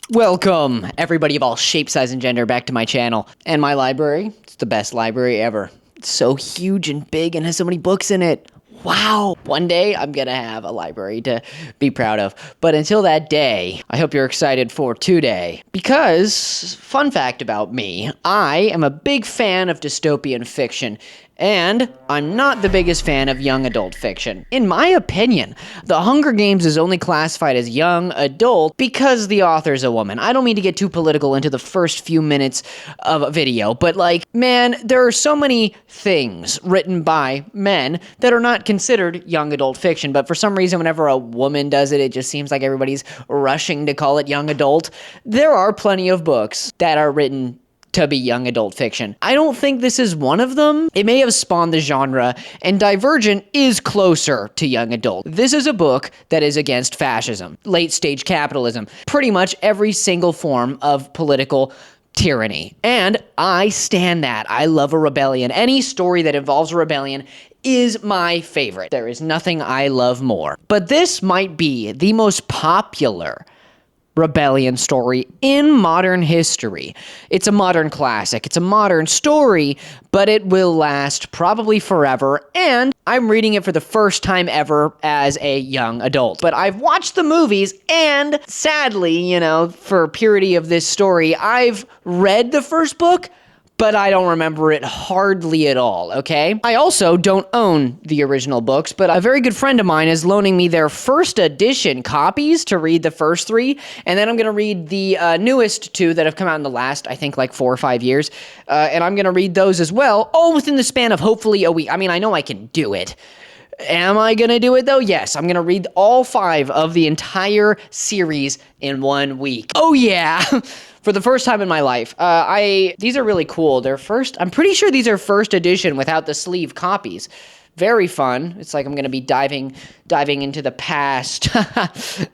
Welcome, everybody of all shapes, size, and gender, back to my channel and my library. It's the best library ever. It's so huge and big and has so many books in it. Wow. One day, I'm gonna have a library to be proud of. But until that day, I hope you're excited for today. Because, fun fact about me, I am a big fan of dystopian fiction. And I'm not the biggest fan of young adult fiction. In my opinion, The Hunger Games is only classified as young adult because the author's a woman. I don't mean to get too political into the first few minutes of a video, but like, man, there are so many things written by men that are not considered young adult fiction, but for some reason, whenever a woman does it, it just seems like everybody's rushing to call it young adult. There are plenty of books that are written to be young adult fiction. I don't think this is one of them. It may have spawned the genre, and Divergent is closer to young adult. This is a book that is against fascism, late-stage capitalism, pretty much every single form of political tyranny. And I stand that. I love a rebellion. Any story that involves a rebellion is my favorite. There is nothing I love more. But this might be the most popular rebellion story in modern history. It's a modern classic. It's a modern story, but it will last probably forever, and I'm reading it for the first time ever as a young adult. But I've watched the movies, and sadly, for purity of this story, I've read the first book, but I don't remember it hardly at all, okay? I also don't own the original books, but a very good friend of mine is loaning me their first edition copies to read the first three, and then I'm gonna read the newest two that have come out in the last, I think, like 4 or 5 years, and I'm gonna read those as well, all within the span of hopefully a week. I mean, I know I can do it. Am I gonna do it though? Yes, I'm gonna read all 5 of the entire series in 1 week. Oh yeah! For the first time in my life. These are really cool. I'm pretty sure these are first edition without the sleeve copies. Very fun. It's like I'm gonna be diving into the past.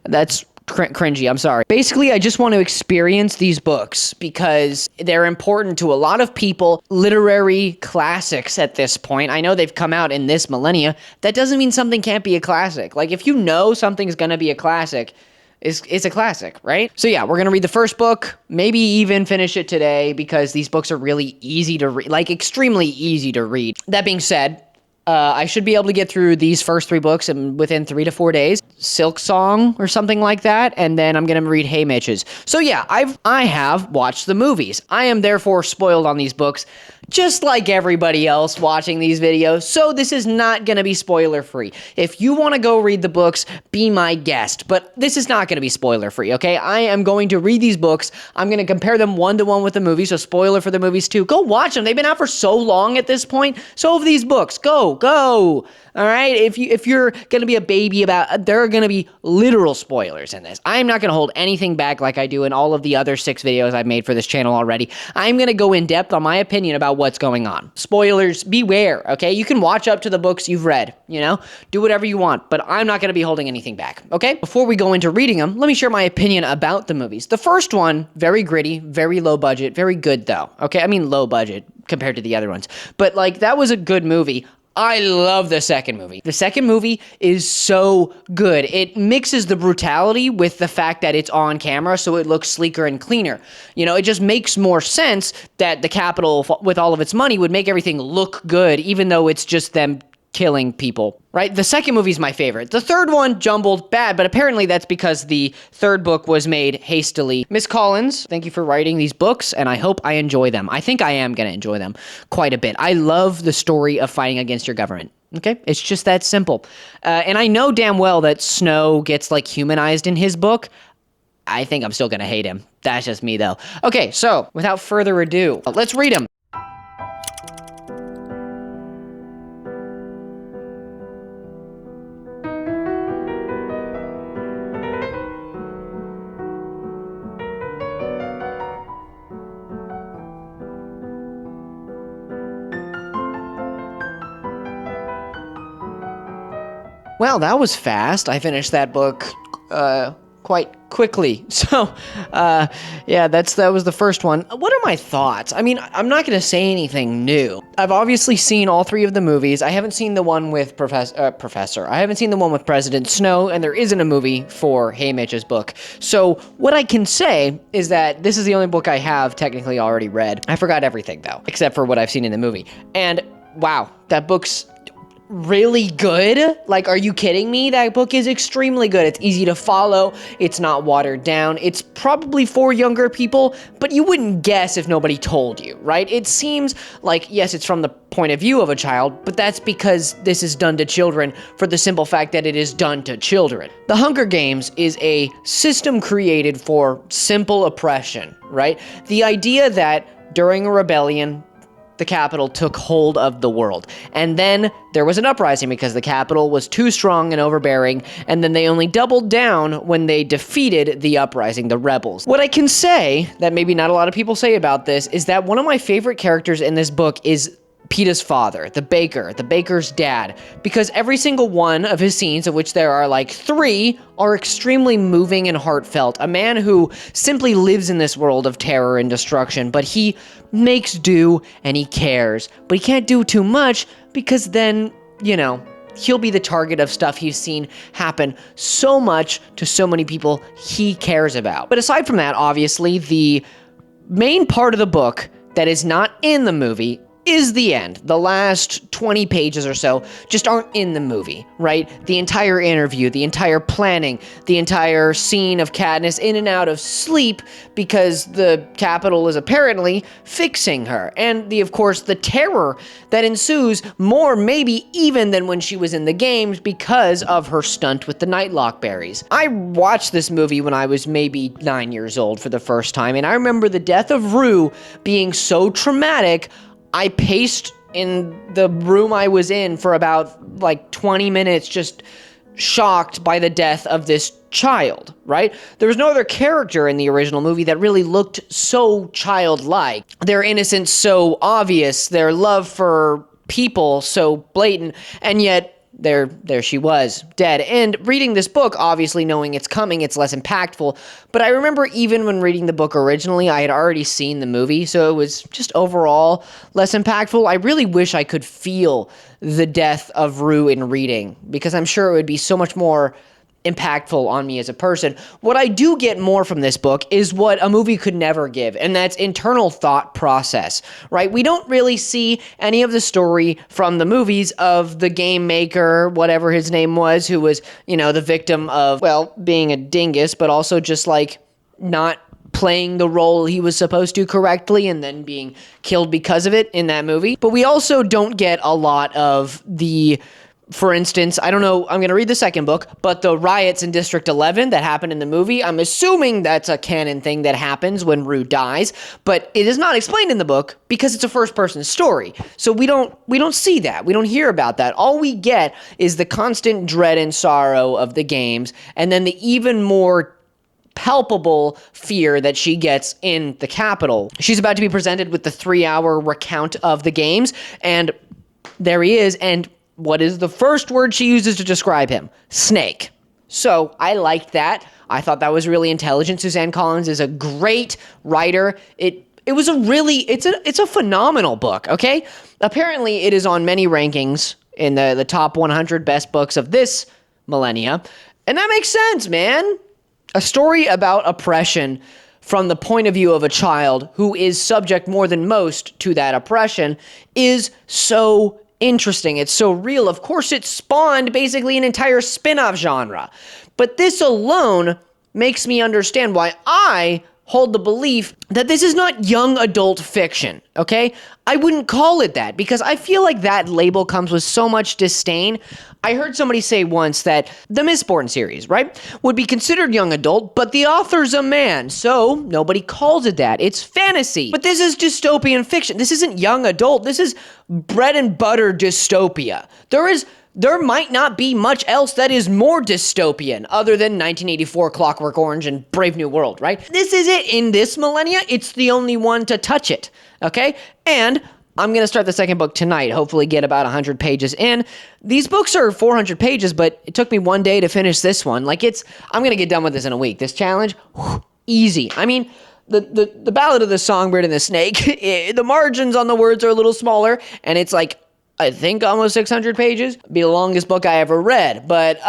That's cringy, I'm sorry. Basically, I just want to experience these books because they're important to a lot of people, literary classics at this point. I know they've come out in this millennia. That doesn't mean something can't be a classic. Like, if you know something's gonna be a classic, it's a classic, right? So yeah, we're gonna read the first book, maybe even finish it today because these books are really easy to read, like extremely easy to read. That being said, I should be able to get through these first 3 books within 3 to 4 days. Silk Song or something like that, and then I'm gonna read Hey Mitches. So yeah, I have watched the movies. I am therefore spoiled on these books, just like everybody else watching these videos, so this is not gonna be spoiler free. If you wanna go read the books, be my guest, but this is not gonna be spoiler free, okay? I am going to read these books, I'm gonna compare them 1-to-1 with the movies, so spoiler for the movies too. Go watch them, they've been out for so long at this point, so have these books, go! All right, if you're gonna be a baby about, there are gonna be literal spoilers in this. I'm not gonna hold anything back like I do in all of the other 6 videos I've made for this channel already. I'm gonna go in depth on my opinion about what's going on. Spoilers, beware, okay? You can watch up to the books you've read, do whatever you want, but I'm not gonna be holding anything back, okay? Before we go into reading them, let me share my opinion about the movies. The first one, very gritty, very low budget, very good though, okay? I mean low budget compared to the other ones, but like that was a good movie. I love the second movie. The second movie is so good. It mixes the brutality with the fact that it's on camera, so it looks sleeker and cleaner. It just makes more sense that the Capitol, with all of its money, would make everything look good, even though it's just them killing people, right? The second movie is my favorite. The third one, jumbled, bad, but apparently that's because the third book was made hastily. Miss Collins, thank you for writing these books, and I hope I enjoy them. I think I am going to enjoy them quite a bit. I love the story of fighting against your government. Okay, it's just that simple. And I know damn well that Snow gets like humanized in his book. I think I'm still going to hate him. That's just me though. Okay, so without further ado, let's read them. Well, that was fast. I finished that book quite quickly. So, yeah, that was the first one. What are my thoughts? I mean, I'm not going to say anything new. I've obviously seen all 3 of the movies. I haven't seen the one with Professor. I haven't seen the one with President Snow, and there isn't a movie for Haymitch's book. So, what I can say is that this is the only book I have technically already read. I forgot everything, though, except for what I've seen in the movie. And, wow, that book's really good. Like, are you kidding me? That book is extremely good. It's easy to follow. It's not watered down. It's probably for younger people, but you wouldn't guess if nobody told you, right? It seems like, yes, it's from the point of view of a child, but that's because this is done to children for the simple fact that it is done to children. The Hunger Games is a system created for simple oppression, right? The idea that during a rebellion, the capital took hold of the world. And then there was an uprising because the capital was too strong and overbearing, and then they only doubled down when they defeated the uprising, the rebels. What I can say, that maybe not a lot of people say about this, is that one of my favorite characters in this book is Peeta's father, the baker's dad, because every single one of his scenes, of which there are like 3, are extremely moving and heartfelt. A man who simply lives in this world of terror and destruction, but he makes do and he cares, but he can't do too much because then, you know, he'll be the target of stuff he's seen happen so much to so many people he cares about. But aside from that, obviously, the main part of the book that is not in the movie is the end. The last 20 pages or so just aren't in the movie, right? The entire interview, the entire planning, the entire scene of Katniss in and out of sleep because the capital is apparently fixing her. And of course, the terror that ensues more maybe even than when she was in the games because of her stunt with the Nightlock berries. I watched this movie when I was maybe 9 years old for the first time, and I remember the death of Rue being so traumatic, I paced in the room I was in for about like 20 minutes, just shocked by the death of this child, right? There was no other character in the original movie that really looked so childlike. Their innocence so obvious, their love for people so blatant, and yet there she was, dead. And reading this book, obviously knowing it's coming, it's less impactful. But I remember even when reading the book originally, I had already seen the movie, so it was just overall less impactful. I really wish I could feel the death of Rue in reading, because I'm sure it would be so much more impactful on me as a person. What I do get more from this book is what a movie could never give, and that's internal thought process, right? We don't really see any of the story from the movies of the game maker, whatever his name was, who was, you know, the victim of, well, being a dingus, but also just like not playing the role he was supposed to correctly and then being killed because of it in that movie. But we also don't get a lot of the, for instance, I don't know, I'm going to read the second book, but the riots in District 11 that happened in the movie, I'm assuming that's a canon thing that happens when Rue dies, but it is not explained in the book because it's a first-person story. So we don't see that. We don't hear about that. All we get is the constant dread and sorrow of the games, and then the even more palpable fear that she gets in the Capitol. She's about to be presented with the 3-hour recount of the games, and there he is, and what is the first word she uses to describe him? Snake. So I liked that. I thought that was really intelligent. Suzanne Collins is a great writer. It's a phenomenal book, okay? Apparently it is on many rankings in the top 100 best books of this millennia. And that makes sense, man. A story about oppression from the point of view of a child who is subject more than most to that oppression is so interesting. It's so real. Of course, it spawned basically an entire spin-off genre. But this alone makes me understand why I hold the belief that this is not young adult fiction, okay? I wouldn't call it that because I feel like that label comes with so much disdain. I heard somebody say once that the Mistborn series, right, would be considered young adult, but the author's a man, so nobody calls it that. It's fantasy. But this is dystopian fiction. This isn't young adult. This is bread and butter dystopia. There might not be much else that is more dystopian other than 1984, Clockwork Orange, and Brave New World, right? This is it. In this millennia, it's the only one to touch it, okay? And I'm going to start the second book tonight, hopefully get about 100 pages in. These books are 400 pages, but it took me one day to finish this one. Like I'm going to get done with this in a week. This challenge, easy. I mean, the Ballad of the Songbird and the Snake, the margins on the words are a little smaller, and it's like, I think almost 600 pages. Be the longest book I ever read, but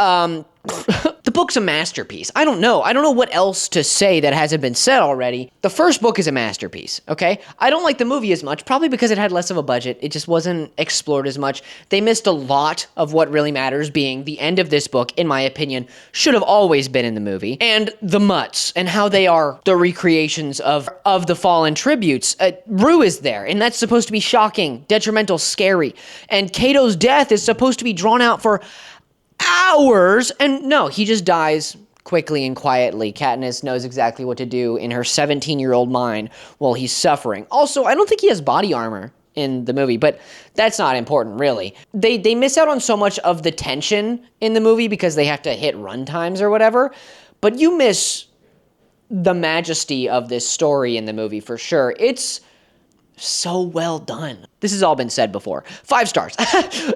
the book's a masterpiece. I don't know what else to say that hasn't been said already. The first book is a masterpiece, okay? I don't like the movie as much, probably because it had less of a budget. It just wasn't explored as much. They missed a lot of what really matters, being the end of this book, in my opinion, should have always been in the movie. And the mutts, and how they are the recreations of the fallen tributes. Rue is there, and that's supposed to be shocking, detrimental, scary. And Cato's death is supposed to be drawn out for hours, and no, he just dies quickly and quietly. Katniss knows exactly what to do in her 17-year-old mind while he's suffering. Also, I don't think he has body armor in the movie, but that's not important, really. They miss out on so much of the tension in the movie because they have to hit run times or whatever, but you miss the majesty of this story in the movie for sure. It's so well done. This has all been said before. 5 stars.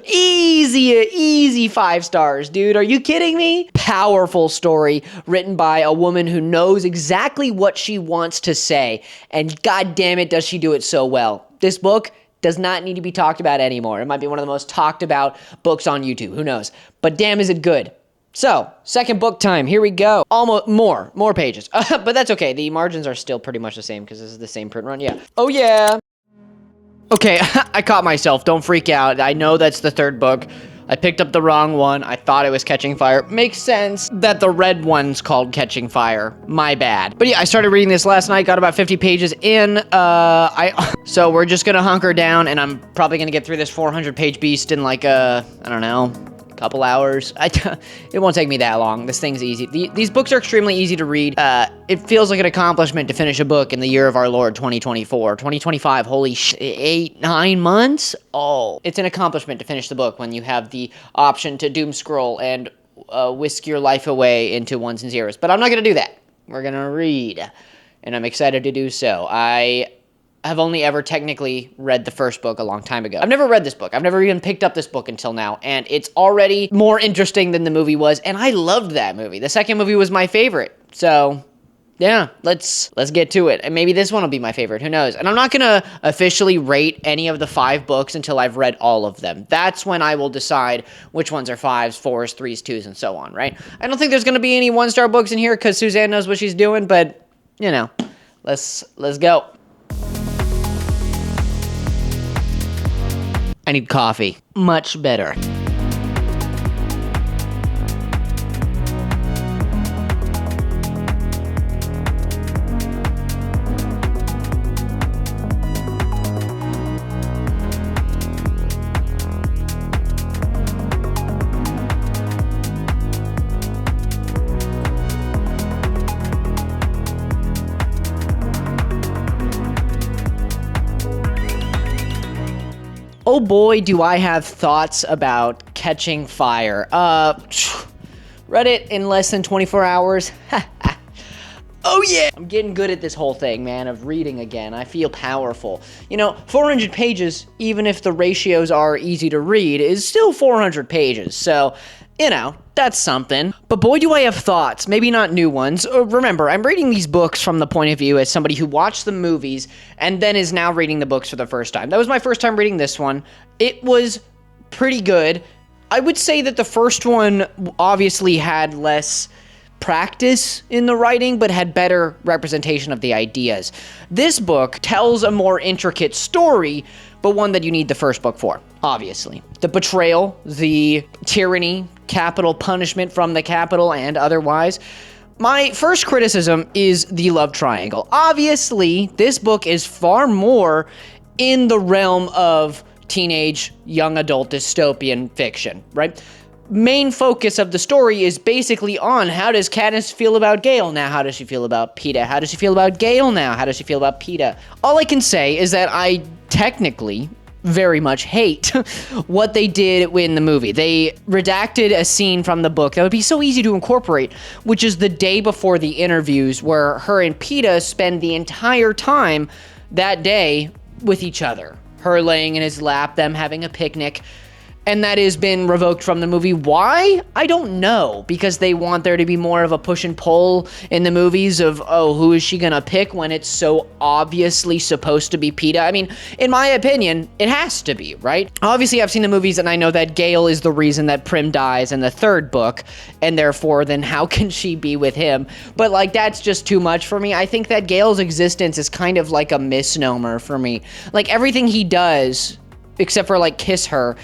Easy 5 stars, dude. Are you kidding me? Powerful story written by a woman who knows exactly what she wants to say. And god damn it, does she do it so well. This book does not need to be talked about anymore. It might be one of the most talked about books on YouTube. Who knows? But damn, is it good. So, second book time. Here we go. Almost more pages. But that's okay. The margins are still pretty much the same because this is the same print run. Yeah. Oh yeah. Okay, I caught myself. Don't freak out. I know that's the third book. I picked up the wrong one. I thought it was Catching Fire. Makes sense that the red one's called Catching Fire. My bad. But yeah, I started reading this last night. Got about 50 pages in. So we're just gonna hunker down, and I'm probably gonna get through this 400-page beast in like I don't know, couple hours. It won't take me that long. This thing's easy. These books are extremely easy to read. It feels like an accomplishment to finish a book in the year of our Lord 2024. 2025, holy 9 months? Oh, it's an accomplishment to finish the book when you have the option to doom scroll and whisk your life away into ones and zeros. But I'm not gonna do that. We're gonna read, and I'm excited to do so. I have only ever technically read the first book a long time ago. I've never read this book. I've never even picked up this book until now, and it's already more interesting than the movie was, and I loved that movie. The second movie was my favorite, so yeah, let's get to it. And maybe this one will be my favorite, who knows? And I'm not gonna officially rate any of the 5 books until I've read all of them. That's when I will decide which ones are 5s, 4s, 3s, 2s, and so on, right? I don't think there's gonna be any 1-star books in here because Suzanne knows what she's doing, but, you know, let's go. I need coffee. Much better. Oh boy, do I have thoughts about Catching Fire. Read it in less than 24 hours. Oh yeah! I'm getting good at this whole thing, man, of reading again. I feel powerful. You know, 400 pages, even if the ratios are easy to read, is still 400 pages. So, you know, that's something. But boy, do I have thoughts. Maybe not new ones. Remember, I'm reading these books from the point of view as somebody who watched the movies and then is now reading the books for the first time. That was my first time reading this one. It was pretty good. I would say that the first one obviously had less practice in the writing, but had better representation of the ideas. This book tells a more intricate story, but one that you need the first book for, obviously. The betrayal, the tyranny, capital punishment from the capital and otherwise. My first criticism is the love triangle. Obviously, this book is far more in the realm of teenage, young adult dystopian fiction, right? Main focus of the story is basically on how does Katniss feel about Gale now? How does she feel about Peeta? How does she feel about Gale now? How does she feel about Peeta? All I can say is that I technically very much hate what they did in the movie. They redacted a scene from the book that would be so easy to incorporate, which is the day before the interviews where her and Peeta spend the entire time that day with each other. her laying in his lap, them having a picnic. And that has been revoked from the movie. Why? I don't know. Because they want there to be more of a push and pull in the movies of, oh, who is she gonna pick when it's so obviously supposed to be Peeta? I mean, in my opinion, it has to be, right? Obviously, I've seen the movies and I know that Gale is the reason that Prim dies in the third book, and therefore, then how can she be with him? But, like, that's just too much for me. I think that Gale's existence is kind of like a misnomer for me. Like, everything he does, except for, like, kiss her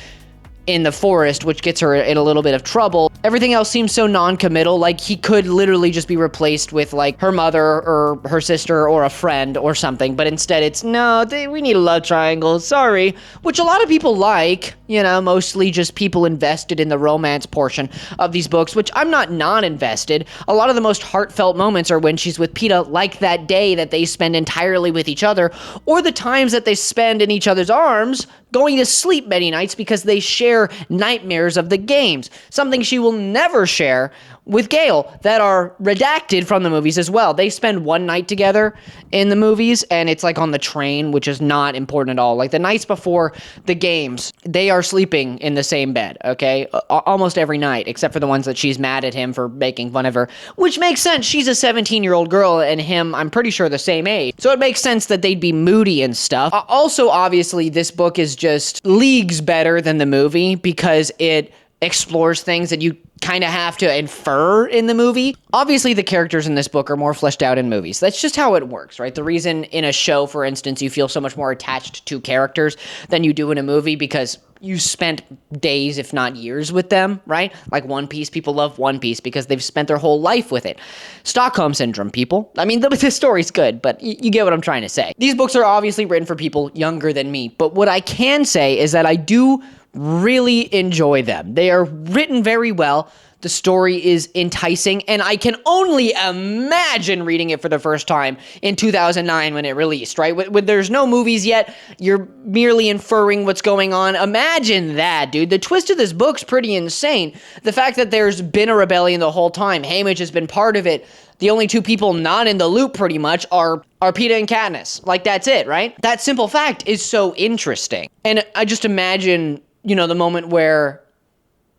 in the forest, which gets her in a little bit of trouble. Everything else seems so non-committal, like he could literally just be replaced with like her mother or her sister or a friend or something, but instead it's, no, we need a love triangle, sorry, which a lot of people like, you know, mostly just people invested in the romance portion of these books, which I'm not non-invested. A lot of the most heartfelt moments are when she's with Peeta, like that day that they spend entirely with each other, or the times that they spend in each other's arms, going to sleep many nights because they share nightmares of the games, something she will never share with Gale, that are redacted from the movies as well. They spend one night together in the movies, and it's like on the train, which is not important at all. Like the nights before the games, they are sleeping in the same bed, okay? Almost every night, except for the ones that she's mad at him for making fun of her, which makes sense. She's a 17-year-old girl, and him, I'm pretty sure, the same age. So it makes sense that they'd be moody and stuff. Also, obviously, this book is just leagues better than the movie because it explores things that you kind of have to infer in the movie. Obviously, the characters in this book are more fleshed out in movies. That's just how it works, right? The reason in a show, for instance, you feel so much more attached to characters than you do in a movie because you spent days, if not years, with them, right? Like One Piece, people love One Piece because they've spent their whole life with it. Stockholm Syndrome, people. I mean, the story's good, but you get what I'm trying to say. These books are obviously written for people younger than me, but what I can say is that I do really enjoy them. They are written very well. The story is enticing, and I can only imagine reading it for the first time in 2009 when it released, right? When there's no movies yet, you're merely inferring what's going on. Imagine that, dude. The twist of this book's pretty insane. The fact that there's been a rebellion the whole time, Haymitch has been part of it. The only two people not in the loop, pretty much, are Peeta and Katniss. Like, that's it, right? That simple fact is so interesting. And I just imagine, you know, the moment where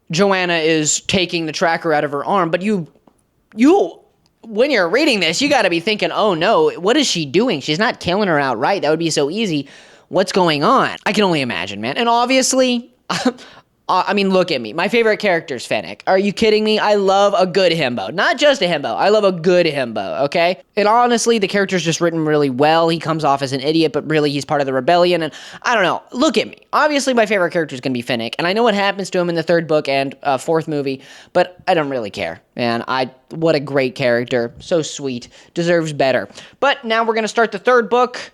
Joanna is taking the tracker out of her arm, but you, when you're reading this, you gotta be thinking, oh no, what is she doing? She's not killing her outright. That would be so easy. What's going on? I can only imagine, man. And obviously, I mean, look at me. My favorite character is Fennec. Are you kidding me? I love a good himbo. Not just a himbo. I love a good himbo, okay? And honestly, the character's just written really well. He comes off as an idiot, but really he's part of the rebellion. And I don't know. Look at me. Obviously, my favorite character is going to be Fennec. And I know what happens to him in the third book and fourth movie, but I don't really care. And what a great character. So sweet. Deserves better. But now we're going to start the third book.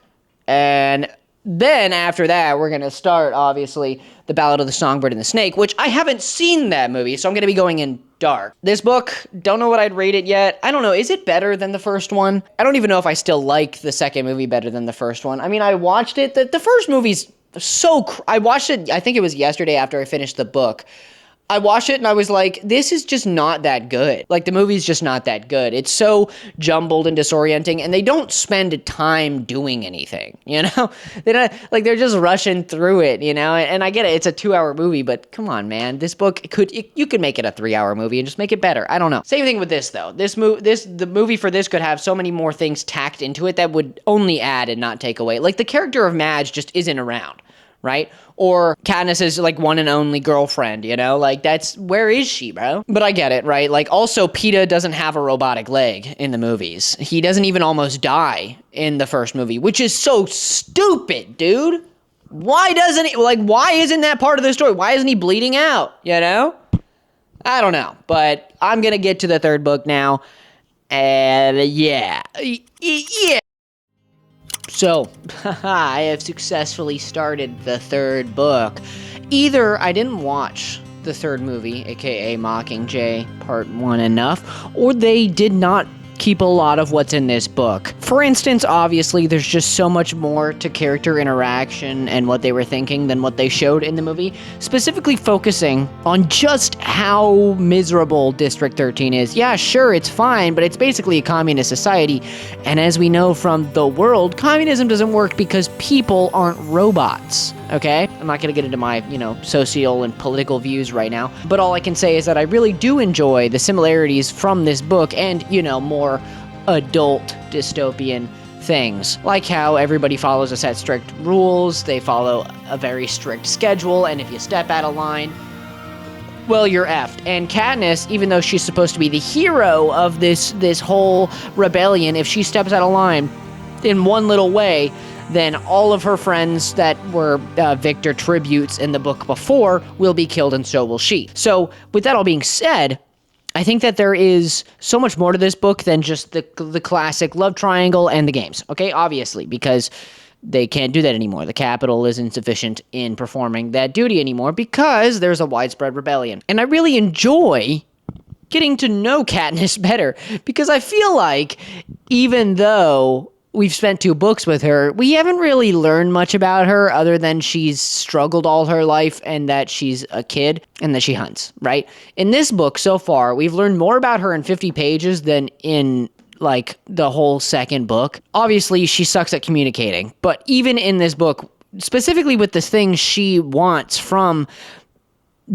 And then after that, we're going to start, obviously, The Ballad of the Songbird and the Snake, which I haven't seen that movie, so I'm going to be going in dark. This book, don't know what I'd rate it yet. I don't know, is it better than the first one? I don't even know if I still like the second movie better than the first one. I mean, I watched it. The first movie's I watched it, I think it was yesterday after I finished the book. I watched it and I was like, this is just not that good. Like, the movie's just not that good. It's so jumbled and disorienting, and they don't spend time doing anything, you know? They're just rushing through it, you know? And I get it, it's a 2-hour movie, but come on, man. This book, you could make it a 3-hour movie and just make it better. I don't know. Same thing with this, though. The movie for this could have so many more things tacked into it that would only add and not take away. Like, the character of Madge just isn't around, right? Or Katniss is like one and only girlfriend, you know? Like, where is she, bro? But I get it, right? Like, also, Peeta doesn't have a robotic leg in the movies. He doesn't even almost die in the first movie, which is so stupid, dude. Why isn't that part of the story? Why isn't he bleeding out, you know? I don't know, but I'm gonna get to the third book now, and yeah. So, I have successfully started the third book. Either I didn't watch the third movie, aka Mockingjay Part 1 enough, or they did not keep a lot of what's in this book. For instance, obviously, there's just so much more to character interaction and what they were thinking than what they showed in the movie, specifically focusing on just how miserable District 13 is. Yeah, sure, it's fine, but it's basically a communist society, and as we know from the world, communism doesn't work because people aren't robots. okay? I'm not gonna get into my, social and political views right now, but all I can say is that I really do enjoy the similarities from this book and, more adult dystopian things, like how everybody follows a set of strict rules, they follow a very strict schedule, and if you step out of line, well, you're effed. And Katniss, even though she's supposed to be the hero of this whole rebellion, if she steps out of line in one little way, then all of her friends that were victor tributes in the book before will be killed, and so will she. So, with that all being said, I think that there is so much more to this book than just the classic love triangle and the games, okay? Obviously, because they can't do that anymore. The Capitol is insufficient in performing that duty anymore because there's a widespread rebellion. And I really enjoy getting to know Katniss better because I feel like even though we've spent 2 books with her, we haven't really learned much about her other than she's struggled all her life and that she's a kid and that she hunts, right? In this book so far, we've learned more about her in 50 pages than in the whole second book. Obviously, she sucks at communicating, but even in this book, specifically with the things she wants from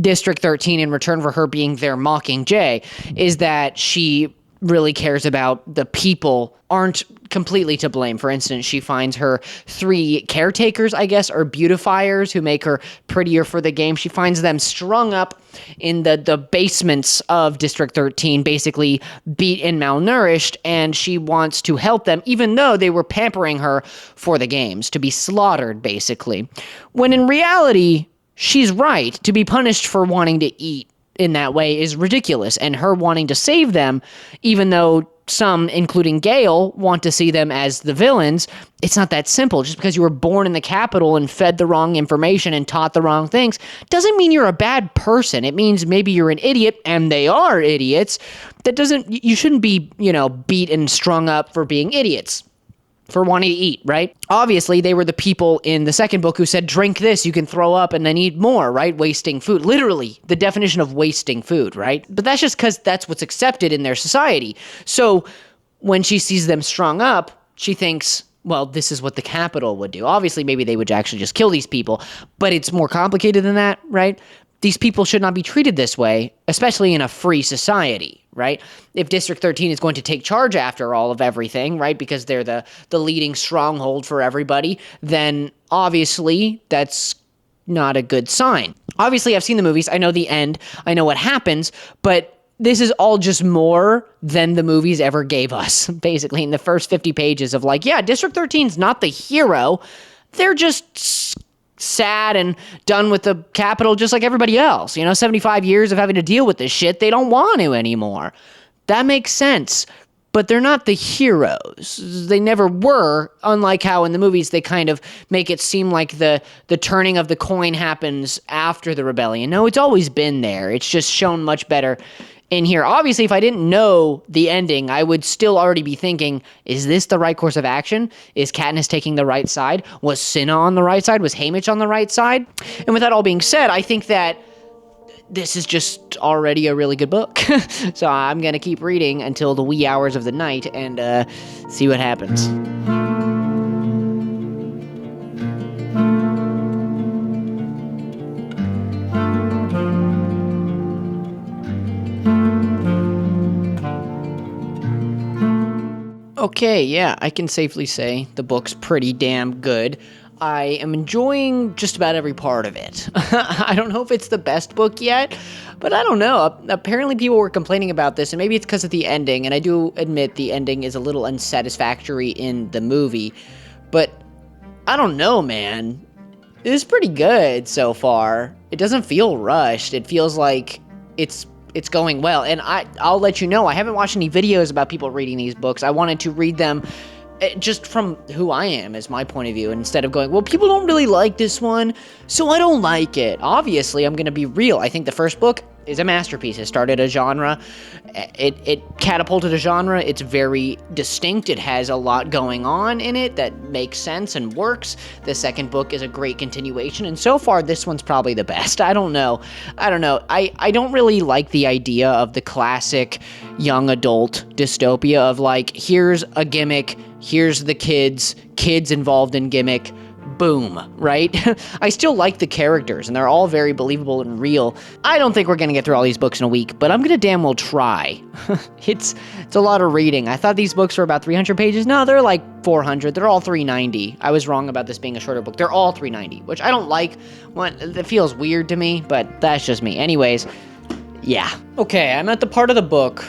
District 13 in return for her being their Mockingjay, is that she really cares about the people aren't completely to blame. For instance, she finds her 3 caretakers, I guess, or beautifiers who make her prettier for the game. She finds them strung up in the basements of District 13, basically beat and malnourished, and she wants to help them, even though they were pampering her for the games, to be slaughtered, basically. When in reality, she's right. To be punished for wanting to eat in that way is ridiculous, and her wanting to save them, even though some, including Gale, want to see them as the villains, it's not that simple. Just because you were born in the Capitol and fed the wrong information and taught the wrong things doesn't mean you're a bad person. It means maybe you're an idiot, and they are idiots. You shouldn't be, beat and strung up for being idiots, for wanting to eat, right? Obviously, they were the people in the second book who said, drink this, you can throw up and then eat more, right? Wasting food. Literally, the definition of wasting food, right? But that's just because that's what's accepted in their society. So when she sees them strung up, she thinks, well, this is what the Capitol would do. Obviously, maybe they would actually just kill these people, but it's more complicated than that, right? These people should not be treated this way, especially in a free society, right? If District 13 is going to take charge after all of everything, right, because they're the leading stronghold for everybody, then obviously that's not a good sign. Obviously, I've seen the movies. I know the end. I know what happens, but this is all just more than the movies ever gave us, basically, in the first 50 pages of District 13's not the hero. They're just sad and done with the Capitol just like everybody else. 75 years of having to deal with this shit. They don't want to anymore. That makes sense. But they're not the heroes. They never were, unlike how in the movies they kind of make it seem like the turning of the coin happens after the rebellion. No, it's always been there. It's just shown much better in here. Obviously, if I didn't know the ending, I would still already be thinking, is this the right course of action? Is Katniss taking the right side? Was Cinna on the right side? Was Haymitch on the right side? And with that all being said, I think that this is just already a really good book. So I'm going to keep reading until the wee hours of the night and see what happens. Okay, yeah, I can safely say the book's pretty damn good. I am enjoying just about every part of it. I don't know if it's the best book yet, but I don't know. Apparently people were complaining about this, and maybe it's because of the ending, and I do admit the ending is a little unsatisfactory in the movie, but I don't know, man. It's pretty good so far. It doesn't feel rushed. It feels like it's going well, and I'll let you know, I haven't watched any videos about people reading these books. I wanted to read them just from who I am as my point of view, instead of going, well, people don't really like this one, so I don't like it. Obviously, I'm going to be real. I think the first book is a masterpiece. It started a genre. It catapulted a genre. It's very distinct. It has a lot going on in it that makes sense and works. The second book is a great continuation, and so far, this one's probably the best. I don't know. I don't really like the idea of the classic young adult dystopia of here's a gimmick, here's the kids involved in gimmick, boom, right? I still like the characters, and they're all very believable and real. I don't think we're gonna get through all these books in a week, but I'm gonna damn well try. It's a lot of reading. I thought these books were about 300 pages. No, they're like 400. They're all 390. I was wrong about this being a shorter book. They're all 390, which I don't like. It feels weird to me, but that's just me. Anyways, yeah. Okay, I'm at the part of the book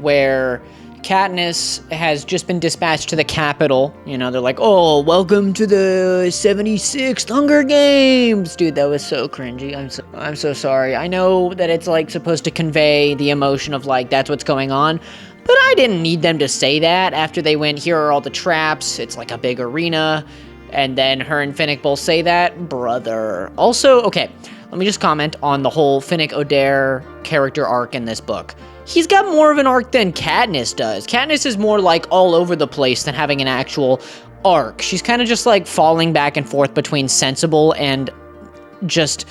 where Katniss has just been dispatched to the Capitol. You know, they're like, oh, welcome to the 76th Hunger Games. Dude, that was so cringy. I'm so sorry. I know that it's like supposed to convey the emotion of like, that's what's going on. But I didn't need them to say that after they went, here are all the traps. It's like a big arena. And then her and Finnick both say that. Brother. Also, okay, let me just comment on the whole Finnick Odair character arc in this book. He's got more of an arc than Katniss does. Katniss is more like all over the place than having an actual arc. She's kind of just like falling back and forth between sensible and just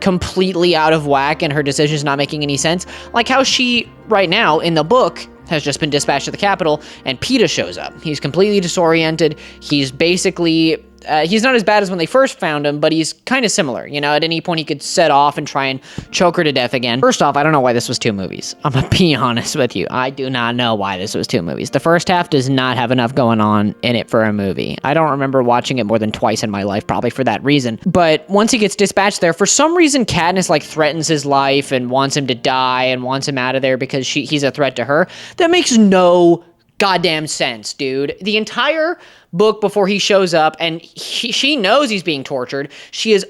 completely out of whack, and her decisions not making any sense. Like how she, right now, in the book, has just been dispatched to the Capitol, and Peeta shows up. He's completely disoriented. He's basically, he's not as bad as when they first found him, but he's kind of similar. You know, at any point he could set off and try and choke her to death again. First off, I don't know why this was 2 movies. I'm gonna be honest with you. I do not know why this was 2 movies. The first half does not have enough going on in it for a movie. I don't remember watching it more than twice in my life, probably for that reason. But once he gets dispatched there, for some reason Katniss like threatens his life and wants him to die and wants him out of there because he's a threat to her. That makes no goddamn sense, dude. The entire book before he shows up, and she knows he's being tortured, she is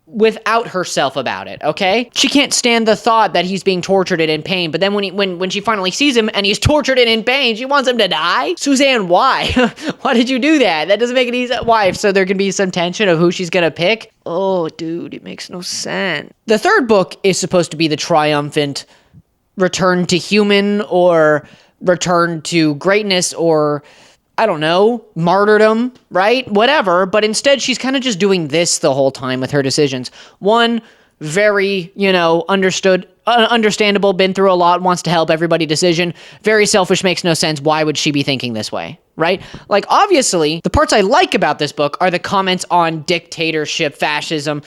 without herself about it, okay? She can't stand the thought that he's being tortured and in pain, but then when she finally sees him and he's tortured and in pain, she wants him to die? Suzanne, why? Why did you do that? That doesn't make any sense. Why? So there can be some tension of who she's gonna pick? Oh, dude, it makes no sense. The third book is supposed to be the triumphant return to human, or return to greatness, or I don't know, martyrdom, right? Whatever. But instead, she's kind of just doing this the whole time with her decisions. One, very, understandable, been through a lot, wants to help everybody decision. Very selfish, makes no sense. Why would she be thinking this way, right? Like, obviously, the parts I like about this book are the comments on dictatorship, fascism,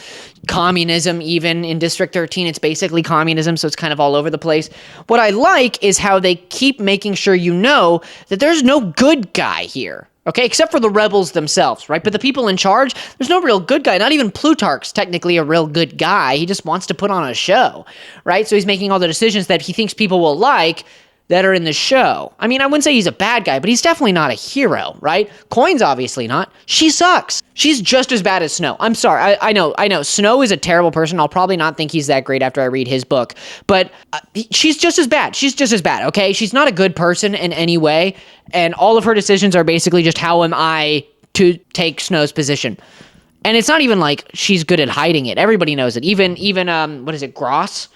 communism, even. In District 13, it's basically communism, so it's kind of all over the place. What I like is how they keep making sure you know that there's no good guy here. Okay, except for the rebels themselves, right? But the people in charge, there's no real good guy. Not even Plutarch's technically a real good guy. He just wants to put on a show, right? So he's making all the decisions that he thinks people will like that are in the show. I mean, I wouldn't say he's a bad guy, but he's definitely not a hero, right? Coin's obviously not. She sucks. She's just as bad as Snow. I'm sorry. I know. Snow is a terrible person. I'll probably not think he's that great after I read his book, but she's just as bad. She's just as bad, okay? She's not a good person in any way, and all of her decisions are basically just how am I to take Snow's position. And it's not even like she's good at hiding it. Everybody knows it. Even what is it, Gross?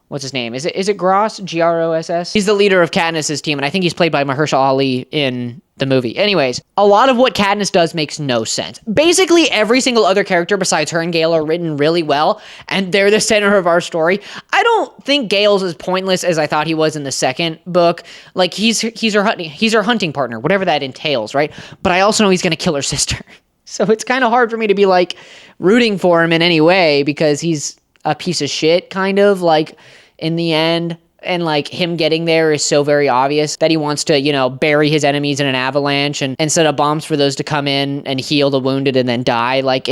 What's his name? Is it Gross? Gross? He's the leader of Katniss's team, and I think he's played by Mahershala Ali in the movie. Anyways, a lot of what Katniss does makes no sense. Basically, every single other character besides her and Gale are written really well, and they're the center of our story. I don't think Gale's as pointless as I thought he was in the second book. Like, he's her hunting partner, whatever that entails, right? But I also know he's gonna kill her sister. So it's kind of hard for me to be, like, rooting for him in any way, because he's a piece of shit, kind of, like, in the end. And like him getting there is so very obvious that he wants to, bury his enemies in an avalanche and set up bombs for those to come in and heal the wounded and then die. Like,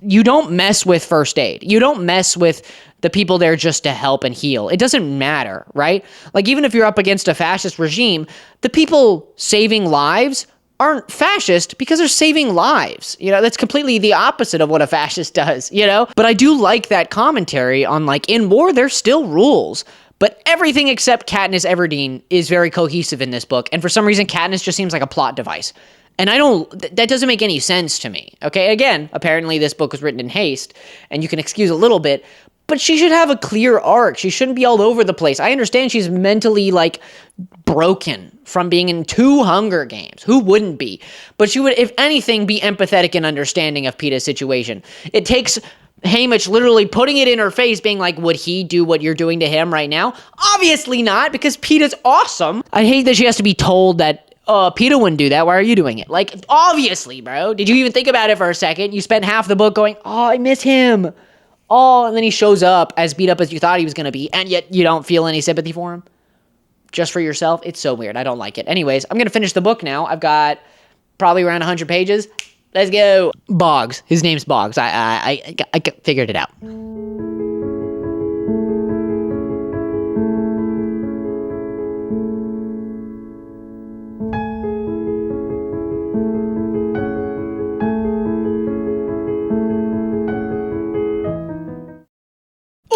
you don't mess with first aid. You don't mess with the people there just to help and heal. It doesn't matter, right? Like, even if you're up against a fascist regime, the people saving lives aren't fascist because they're saving lives. That's completely the opposite of what a fascist does, But I do like that commentary on, like, in war, there's still rules. But everything except Katniss Everdeen is very cohesive in this book. And for some reason, Katniss just seems like a plot device. And that doesn't make any sense to me. Okay, again, apparently this book was written in haste, and you can excuse a little bit, but she should have a clear arc. She shouldn't be all over the place. I understand she's mentally, like, broken from being in 2 Hunger Games. Who wouldn't be? But she would, if anything, be empathetic and understanding of Peeta's situation. It takes Haymitch literally putting it in her face, being like, would he do what you're doing to him right now? Obviously not, because Peeta's awesome. I hate that she has to be told that PETA wouldn't do that. Why are you doing it? Like, obviously, bro. Did you even think about it for a second? You spent half the book going, oh, I miss him. Oh, and then he shows up as beat up as you thought he was going to be, and yet you don't feel any sympathy for him? Just for yourself? It's so weird. I don't like it. Anyways, I'm going to finish the book now. I've got probably around 100 pages. Let's go. Boggs. His name's Boggs. I figured it out.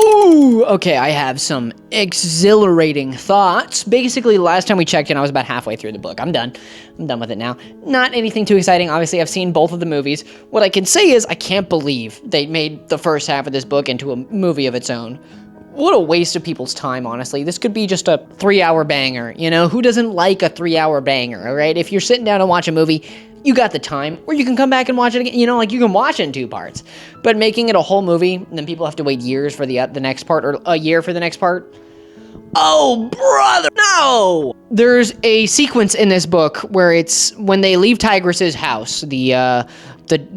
Ooh, okay, I have some exhilarating thoughts. Basically, last time we checked in, I was about halfway through the book. I'm done. I'm done with it now. Not anything too exciting. Obviously, I've seen both of the movies. What I can say is I can't believe they made the first half of this book into a movie of its own. What a waste of people's time, honestly. This could be just a 3-hour banger, you know? Who doesn't like a 3-hour banger, all right? If you're sitting down to watch a movie, you got the time, or you can come back and watch it again. You know, like, you can watch it in 2 parts. But making it a whole movie, and then people have to wait years for the next part, or a year for the next part. Oh, brother, no! There's a sequence in this book where it's when they leave Tigress's house, the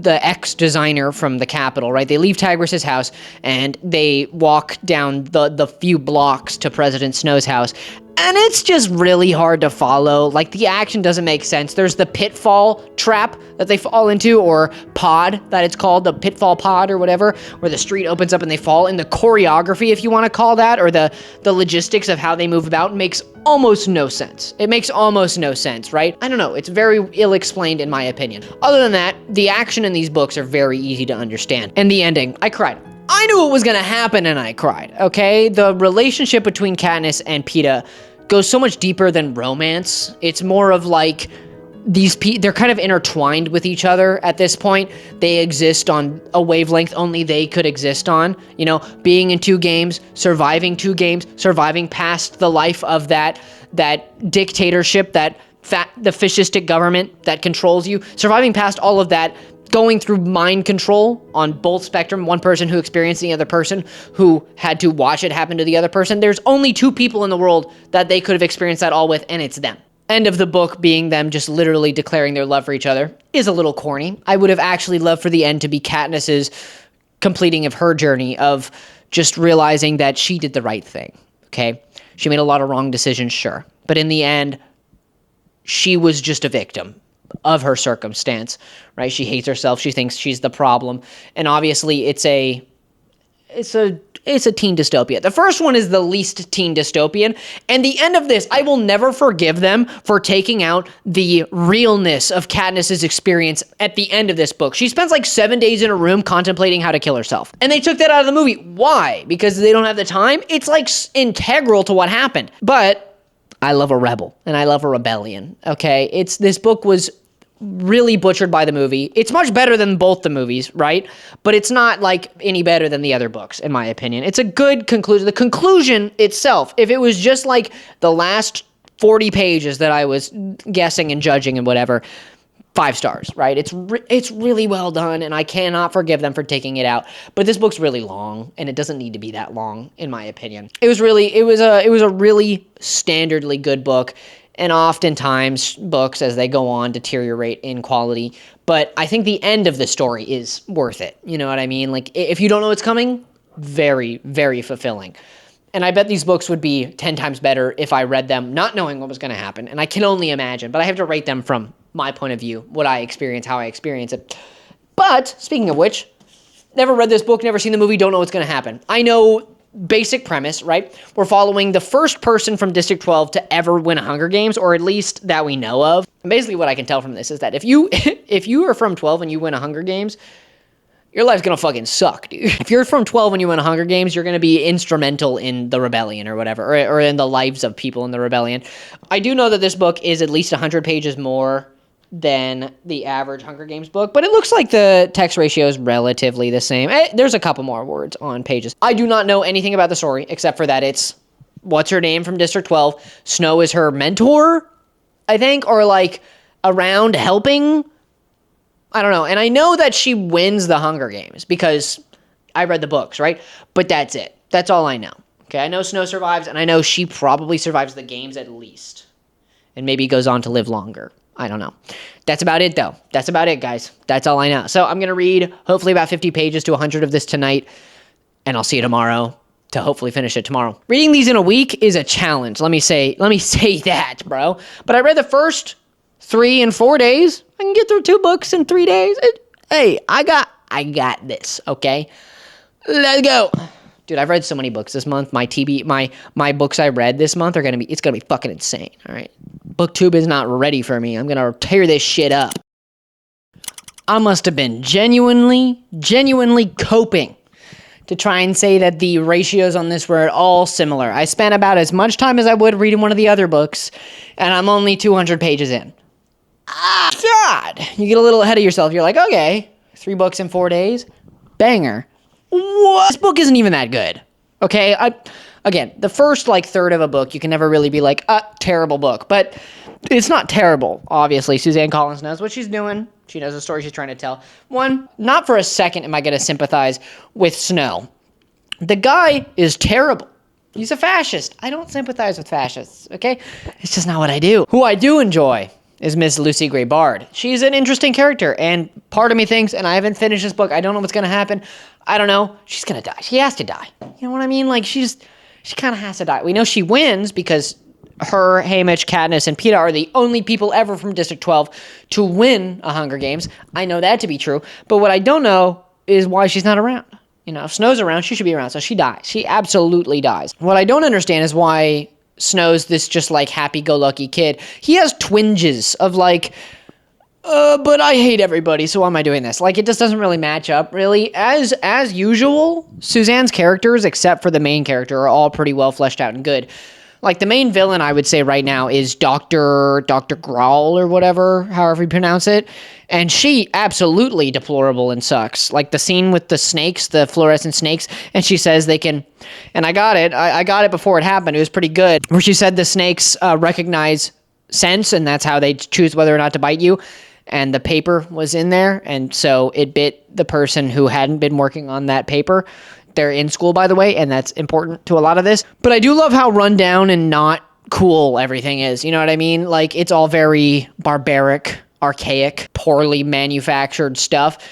ex-designer from the Capitol, right? They leave Tigress's house, and they walk down the few blocks to President Snow's house, and it's just really hard to follow. Like, the action doesn't make sense. There's the pitfall trap that they fall into, or pod that it's called, the pitfall pod or whatever, where the street opens up and they fall. And the choreography, if you want to call that, or the logistics of how they move about makes almost no sense. It makes almost no sense, right? I don't know. It's very ill-explained in my opinion. Other than that, the action in these books are very easy to understand. And the ending, I cried. I knew it was gonna happen and I cried, okay? The relationship between Katniss and PETA goes so much deeper than romance. It's more of like, they're kind of intertwined with each other at this point. They exist on a wavelength only they could exist on. You know, being in 2 games, surviving 2 games, surviving past the life of that dictatorship, the fascistic government that controls you, surviving past all of that, going through mind control on both spectrum, one person who experienced the other person who had to watch it happen to the other person. There's only 2 people in the world that they could have experienced that all with, and it's them. End of the book being them just literally declaring their love for each other is a little corny. I would have actually loved for the end to be Katniss's completing of her journey of just realizing that she did the right thing, okay? She made a lot of wrong decisions, sure. But in the end, she was just a victim of her circumstance, right? She hates herself. She thinks she's the problem. And obviously it's a teen dystopia. The first one is the least teen dystopian. And the end of this, I will never forgive them for taking out the realness of Katniss's experience at the end of this book. She spends like 7 days in a room contemplating how to kill herself. And they took that out of the movie. Why? Because they don't have the time? It's like integral to what happened. But I love a rebel and I love a rebellion. Okay. This book was really butchered by the movie. It's much better than both the movies, right? But it's not like any better than the other books, in my opinion. It's a good conclusion. The conclusion itself, if it was just like the last 40 pages that I was guessing and judging and whatever, 5 stars, right? It's really well done, and I cannot forgive them for taking it out. But this book's really long, and it doesn't need to be that long, in my opinion. It was a really standardly good book. And oftentimes, books, as they go on, deteriorate in quality. But I think the end of the story is worth it. You know what I mean? Like, if you don't know what's coming, very, very fulfilling. And I bet these books would be 10 times better if I read them not knowing what was going to happen. And I can only imagine. But I have to rate them from my point of view, what I experience, how I experience it. But, speaking of which, never read this book, never seen the movie, don't know what's going to happen. I know basic premise, right? We're following the first person from District 12 to ever win a Hunger Games, or at least that we know of. And basically what I can tell from this is that if you are from 12 and you win a Hunger Games, your life's gonna fucking suck, dude. If you're from 12 and you win a Hunger Games, you're gonna be instrumental in the rebellion or whatever, or in the lives of people in the rebellion. I do know that this book is at least 100 pages more than the average Hunger Games book, but it looks like the text ratio is relatively the same. There's a couple more words on pages. I do not know anything about the story, except for that it's, what's her name from District 12? Snow is her mentor, I think, or like around helping. I don't know. And I know that she wins the Hunger Games because I read the books, right? But that's it. That's all I know. Okay, I know Snow survives, and I know she probably survives the games at least. and maybe goes on to live longer. I don't know. That's about it, though. That's about it, guys. That's all I know. So I'm going to read hopefully about 50 pages to 100 of this tonight, and I'll see you tomorrow to hopefully finish it tomorrow. Reading these in a week is a challenge. Let me say that, bro. But I read the first 3 and 4 days. I can get through 2 books in 3 days. Hey, I got this, okay? Let's go. Dude, I've read so many books this month. My books I read this month it's gonna be fucking insane, all right? BookTube is not ready for me. I'm gonna tear this shit up. I must have been genuinely coping to try and say that the ratios on this were at all similar. I spent about as much time as I would reading one of the other books, and I'm only 200 pages in. God! You get a little ahead of yourself. You're like, okay, 3 books in 4 days? Banger. What? This book isn't even that good. Okay? Again, the first, third of a book, you can never really be like, terrible book. But it's not terrible, obviously. Suzanne Collins knows what she's doing. She knows the story she's trying to tell. One, not for a second am I going to sympathize with Snow. The guy is terrible. He's a fascist. I don't sympathize with fascists, okay? It's just not what I do. Who I do enjoy is Miss Lucy Gray Bard. She's an interesting character, and part of me thinks, and I haven't finished this book, I don't know what's going to happen. I don't know. She's going to die. She has to die. You know what I mean? She kind of has to die. We know she wins because her, Haymitch, Katniss, and Peeta are the only people ever from District 12 to win a Hunger Games. I know that to be true. But what I don't know is why she's not around. You know, if Snow's around, she should be around. So she dies. She absolutely dies. What I don't understand is why Snow's this just happy-go-lucky kid. He has twinges of but I hate everybody, so why am I doing this? It just doesn't really match up, really. As usual, Suzanne's characters, except for the main character, are all pretty well fleshed out and good. The main villain, I would say right now, is Dr. Growl or whatever, however you pronounce it. And she absolutely deplorable and sucks. The scene with the snakes, the fluorescent snakes, and she says they can, and I got it. I got it before it happened. It was pretty good. Where she said the snakes recognize scents, and that's how they choose whether or not to bite you. And the paper was in there, and so it bit the person who hadn't been working on that paper. They're in school, by the way, and that's important to a lot of this. But I do love how run down and not cool everything is. You know what I mean? It's all very barbaric, archaic, poorly manufactured stuff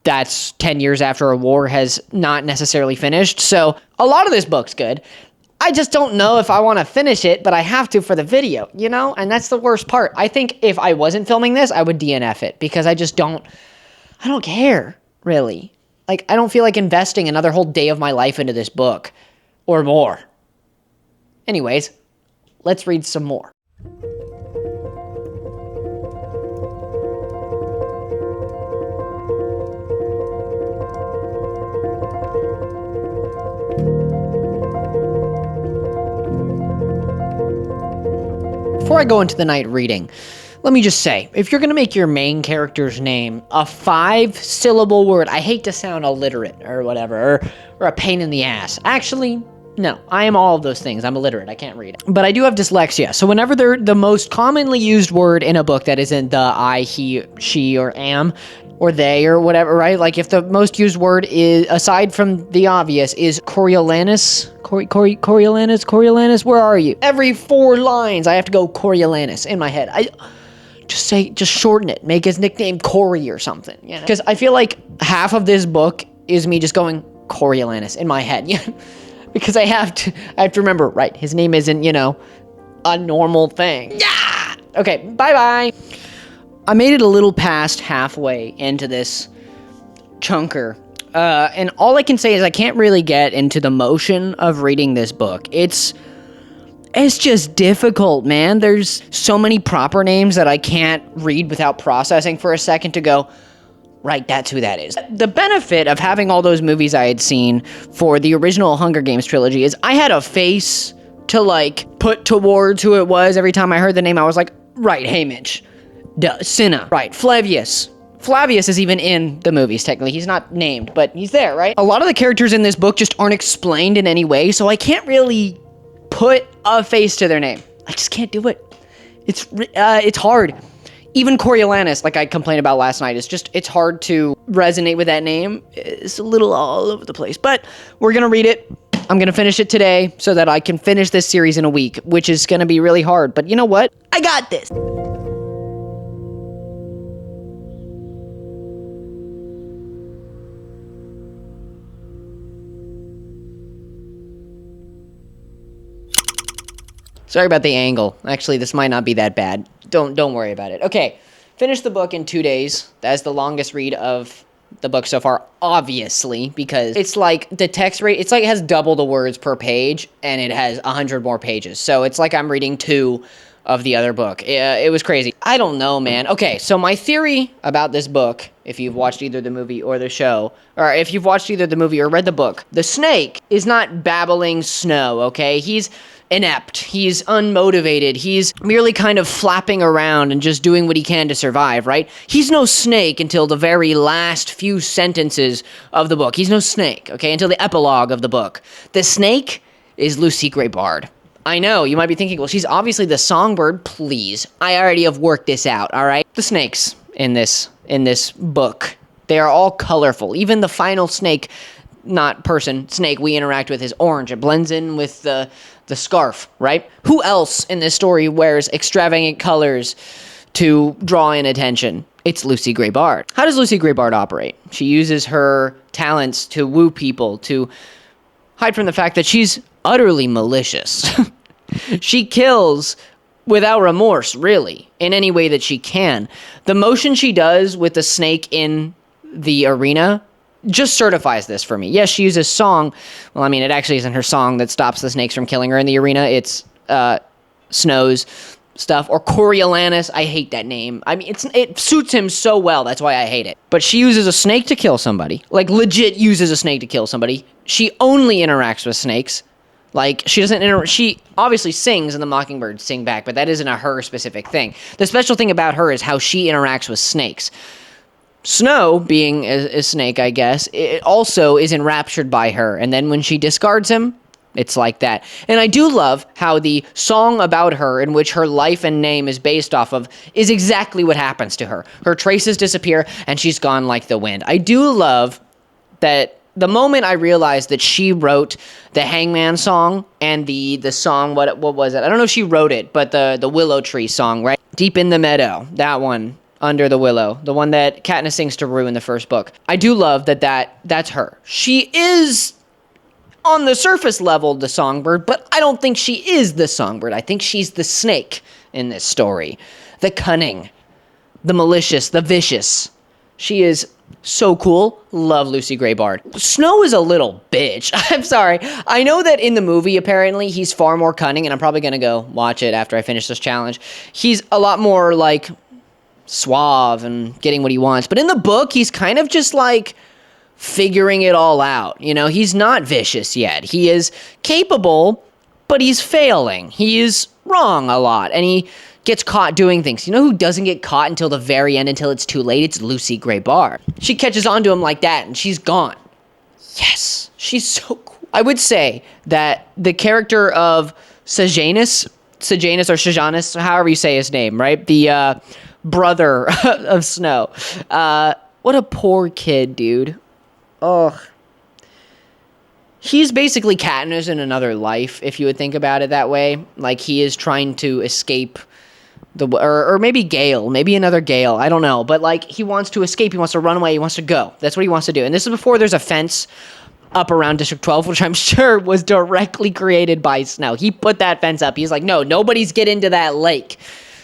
that's 10 years after a war has not necessarily finished. So a lot of this book's good. I just don't know if I want to finish it, but I have to for the video, you know? And that's the worst part. I think if I wasn't filming this, I would DNF it because I don't care, really. I don't feel like investing another whole day of my life into this book or more. Anyways, let's read some more. Before I go into the night reading, let me just say, if you're going to make your main character's name a 5-syllable word, I hate to sound illiterate or whatever, or a pain in the ass. Actually, no, I am all of those things. I'm illiterate. I can't read. But I do have dyslexia. So whenever they're the most commonly used word in a book that isn't the I, he, she, or am, or they, or whatever, right? If the most used word is, aside from the obvious, is Coriolanus, Coriolanus, where are you? Every 4 lines, I have to go Coriolanus in my head. Just shorten it. Make his nickname Corey or something, you know? Because I feel like half of this book is me just going Coriolanus in my head, yeah. Because I have to remember, right, his name isn't, a normal thing. Yeah! Okay, bye-bye. I made it a little past halfway into this chunker, and all I can say is I can't really get into the motion of reading this book. It's just difficult, man. There's so many proper names that I can't read without processing for a second to go, right, that's who that is. The benefit of having all those movies I had seen for the original Hunger Games trilogy is I had a face to, put towards who it was. Every time I heard the name, I was like, right, Haymitch. Duh, Cinna. Right, Flavius. Flavius is even in the movies, technically. He's not named, but he's there, right? A lot of the characters in this book just aren't explained in any way, so I can't really put a face to their name. I just can't do it. It's hard. Even Coriolanus, like I complained about last night, it's hard to resonate with that name. It's a little all over the place, but we're gonna read it. I'm gonna finish it today so that I can finish this series in a week, which is gonna be really hard. But you know what? I got this. Sorry about the angle. Actually, this might not be that bad. Don't worry about it. Okay, finished the book in 2 days. That's the longest read of the book so far, obviously, because it's like the text rate, it's like it has double the words per page, and it has 100 more pages. So it's like I'm reading 2 of the other book. It was crazy. I don't know, man. Okay, so my theory about this book, if you've watched either the movie or the show, or if you've watched either the movie or read the book, the snake is not babbling Snow, okay? He's inept. He's unmotivated. He's merely kind of flapping around and just doing what he can to survive, right? He's no snake until the very last few sentences of the book. He's no snake, okay, until the epilogue of the book. The snake is Lucy Gray Ballad. I know, you might be thinking, well, she's obviously the songbird. Please, I already have worked this out, all right? The snakes in this book, they are all colorful. Even the final snake, not person, snake we interact with is orange. It blends in with the scarf, right? Who else in this story wears extravagant colors to draw in attention? It's Lucy Gray Ballad. How does Lucy Gray Ballad operate? She uses her talents to woo people, to hide from the fact that she's utterly malicious. She kills without remorse, really, in any way that she can. The motion she does with the snake in the arena just certifies this for me. Yes, she uses song. Well, I mean, it actually isn't her song that stops the snakes from killing her in the arena. It's Snow's stuff, or Coriolanus. I hate that name. I mean, it suits him so well. That's why I hate it. But she uses a snake to kill somebody. Like, legit uses a snake to kill somebody. She only interacts with snakes. Like, she doesn't she obviously sings and the mockingbirds sing back, but that isn't a her specific thing. The special thing about her is how she interacts with snakes. Snow, being a snake, I guess, it also is enraptured by her, and then when she discards him, it's like that. And I do love how the song about her, in which her life and name is based off of, is exactly what happens to her. Her traces disappear, and she's gone like the wind. I do love that the moment I realized that she wrote the Hangman song and the song, what was it? I don't know if she wrote it, but the Willow Tree song, right? Deep in the Meadow, that one, Under the Willow, the one that Katniss sings to Rue in the first book. I do love that's her. She is, on the surface level, the songbird, but I don't think she is the songbird. I think she's the snake in this story. The cunning, the malicious, the vicious. She is so cool. Love Lucy Gray Ballad. Snow is a little bitch. I'm sorry. I know that in the movie, apparently, he's far more cunning, and I'm probably going to go watch it after I finish this challenge. He's a lot more, like, suave and getting what he wants. But in the book, he's kind of just, like, figuring it all out. You know, he's not vicious yet. He is capable, but he's failing. He is wrong a lot, and he gets caught doing things. You know who doesn't get caught until the very end, until it's too late? It's Lucy Gray Ballad. She catches on to him like that, and she's gone. Yes, she's so cool. I would say that the character of Sejanus or Sejanus, however you say his name, right? The brother of Snow. What a poor kid, dude. Ugh. He's basically Katniss in another life, if you would think about it that way. Like, he is trying to escape or maybe Gale, maybe another Gale, I don't know. But, like, he wants to escape, he wants to run away, he wants to go. That's what he wants to do. And this is before there's a fence up around District 12, which I'm sure was directly created by Snow. He put that fence up. He's like, no, nobody's get into that lake.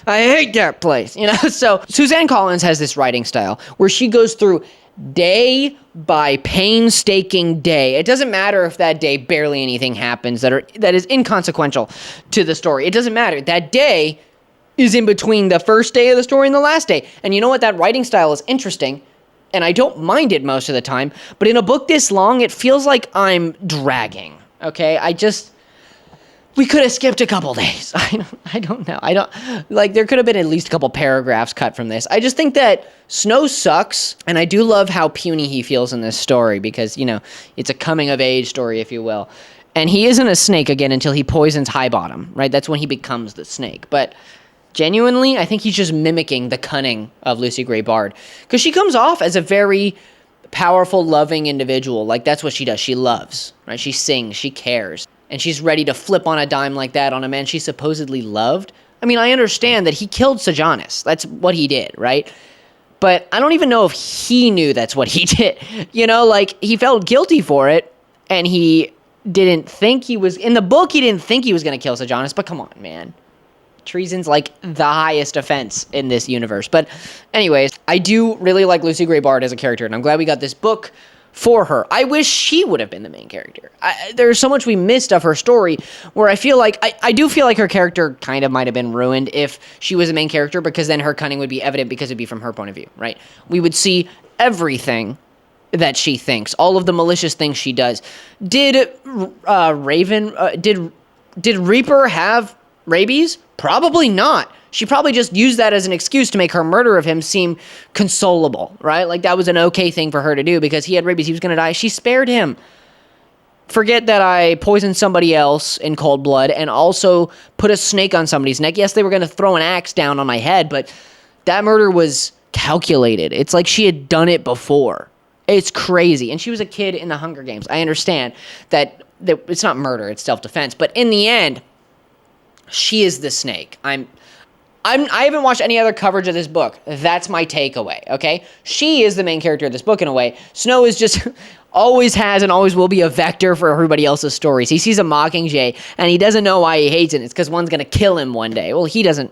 I hate that place, you know? So Suzanne Collins has this writing style where she goes through day by painstaking day. It doesn't matter if that day barely anything happens that is inconsequential to the story. It doesn't matter. That day is in between the first day of the story and the last day. And you know what? That writing style is interesting, and I don't mind it most of the time. But in a book this long, it feels like I'm dragging, okay? We could have skipped a couple days. I don't know. There could have been at least a couple paragraphs cut from this. I just think that Snow sucks, and I do love how puny he feels in this story because, you know, it's a coming-of-age story, if you will. And he isn't a snake again until he poisons Highbottom, right? That's when he becomes the snake. But genuinely, I think he's just mimicking the cunning of Lucy Gray Ballad because she comes off as a very powerful, loving individual. Like, that's what she does. She loves, right? She sings, she cares. And she's ready to flip on a dime like that on a man she supposedly loved. I mean, I understand that he killed Sejanus. That's what he did, right? But I don't even know if he knew that's what he did. You know, like, he felt guilty for it, and he didn't think he was... In the book, he didn't think he was going to kill Sejanus, but come on, man. Treason's, like, the highest offense in this universe. But anyways, I do really like Lucy Gray Bard as a character, and I'm glad we got this book for her. I wish she would have been the main character. There's so much we missed of her story where I feel like, I do feel like her character kind of might have been ruined if she was a main character, because then her cunning would be evident because it'd be from her point of view, right? We would see everything that she thinks, all of the malicious things she does. Did Reaper have rabies? Probably not. She probably just used that as an excuse to make her murder of him seem consolable, right? Like, that was an okay thing for her to do because he had rabies. He was going to die. She spared him. Forget that I poisoned somebody else in cold blood and also put a snake on somebody's neck. Yes, they were going to throw an axe down on my head, but that murder was calculated. It's like she had done it before. It's crazy. And she was a kid in the Hunger Games. I understand that it's not murder, it's self-defense. But in the end, she is the snake. I haven't watched any other coverage of this book. That's my takeaway, okay? She is the main character of this book in a way. Snow is just always has and always will be a vector for everybody else's stories. He sees a Mockingjay, and he doesn't know why he hates it. It's because one's going to kill him one day. Well, she doesn't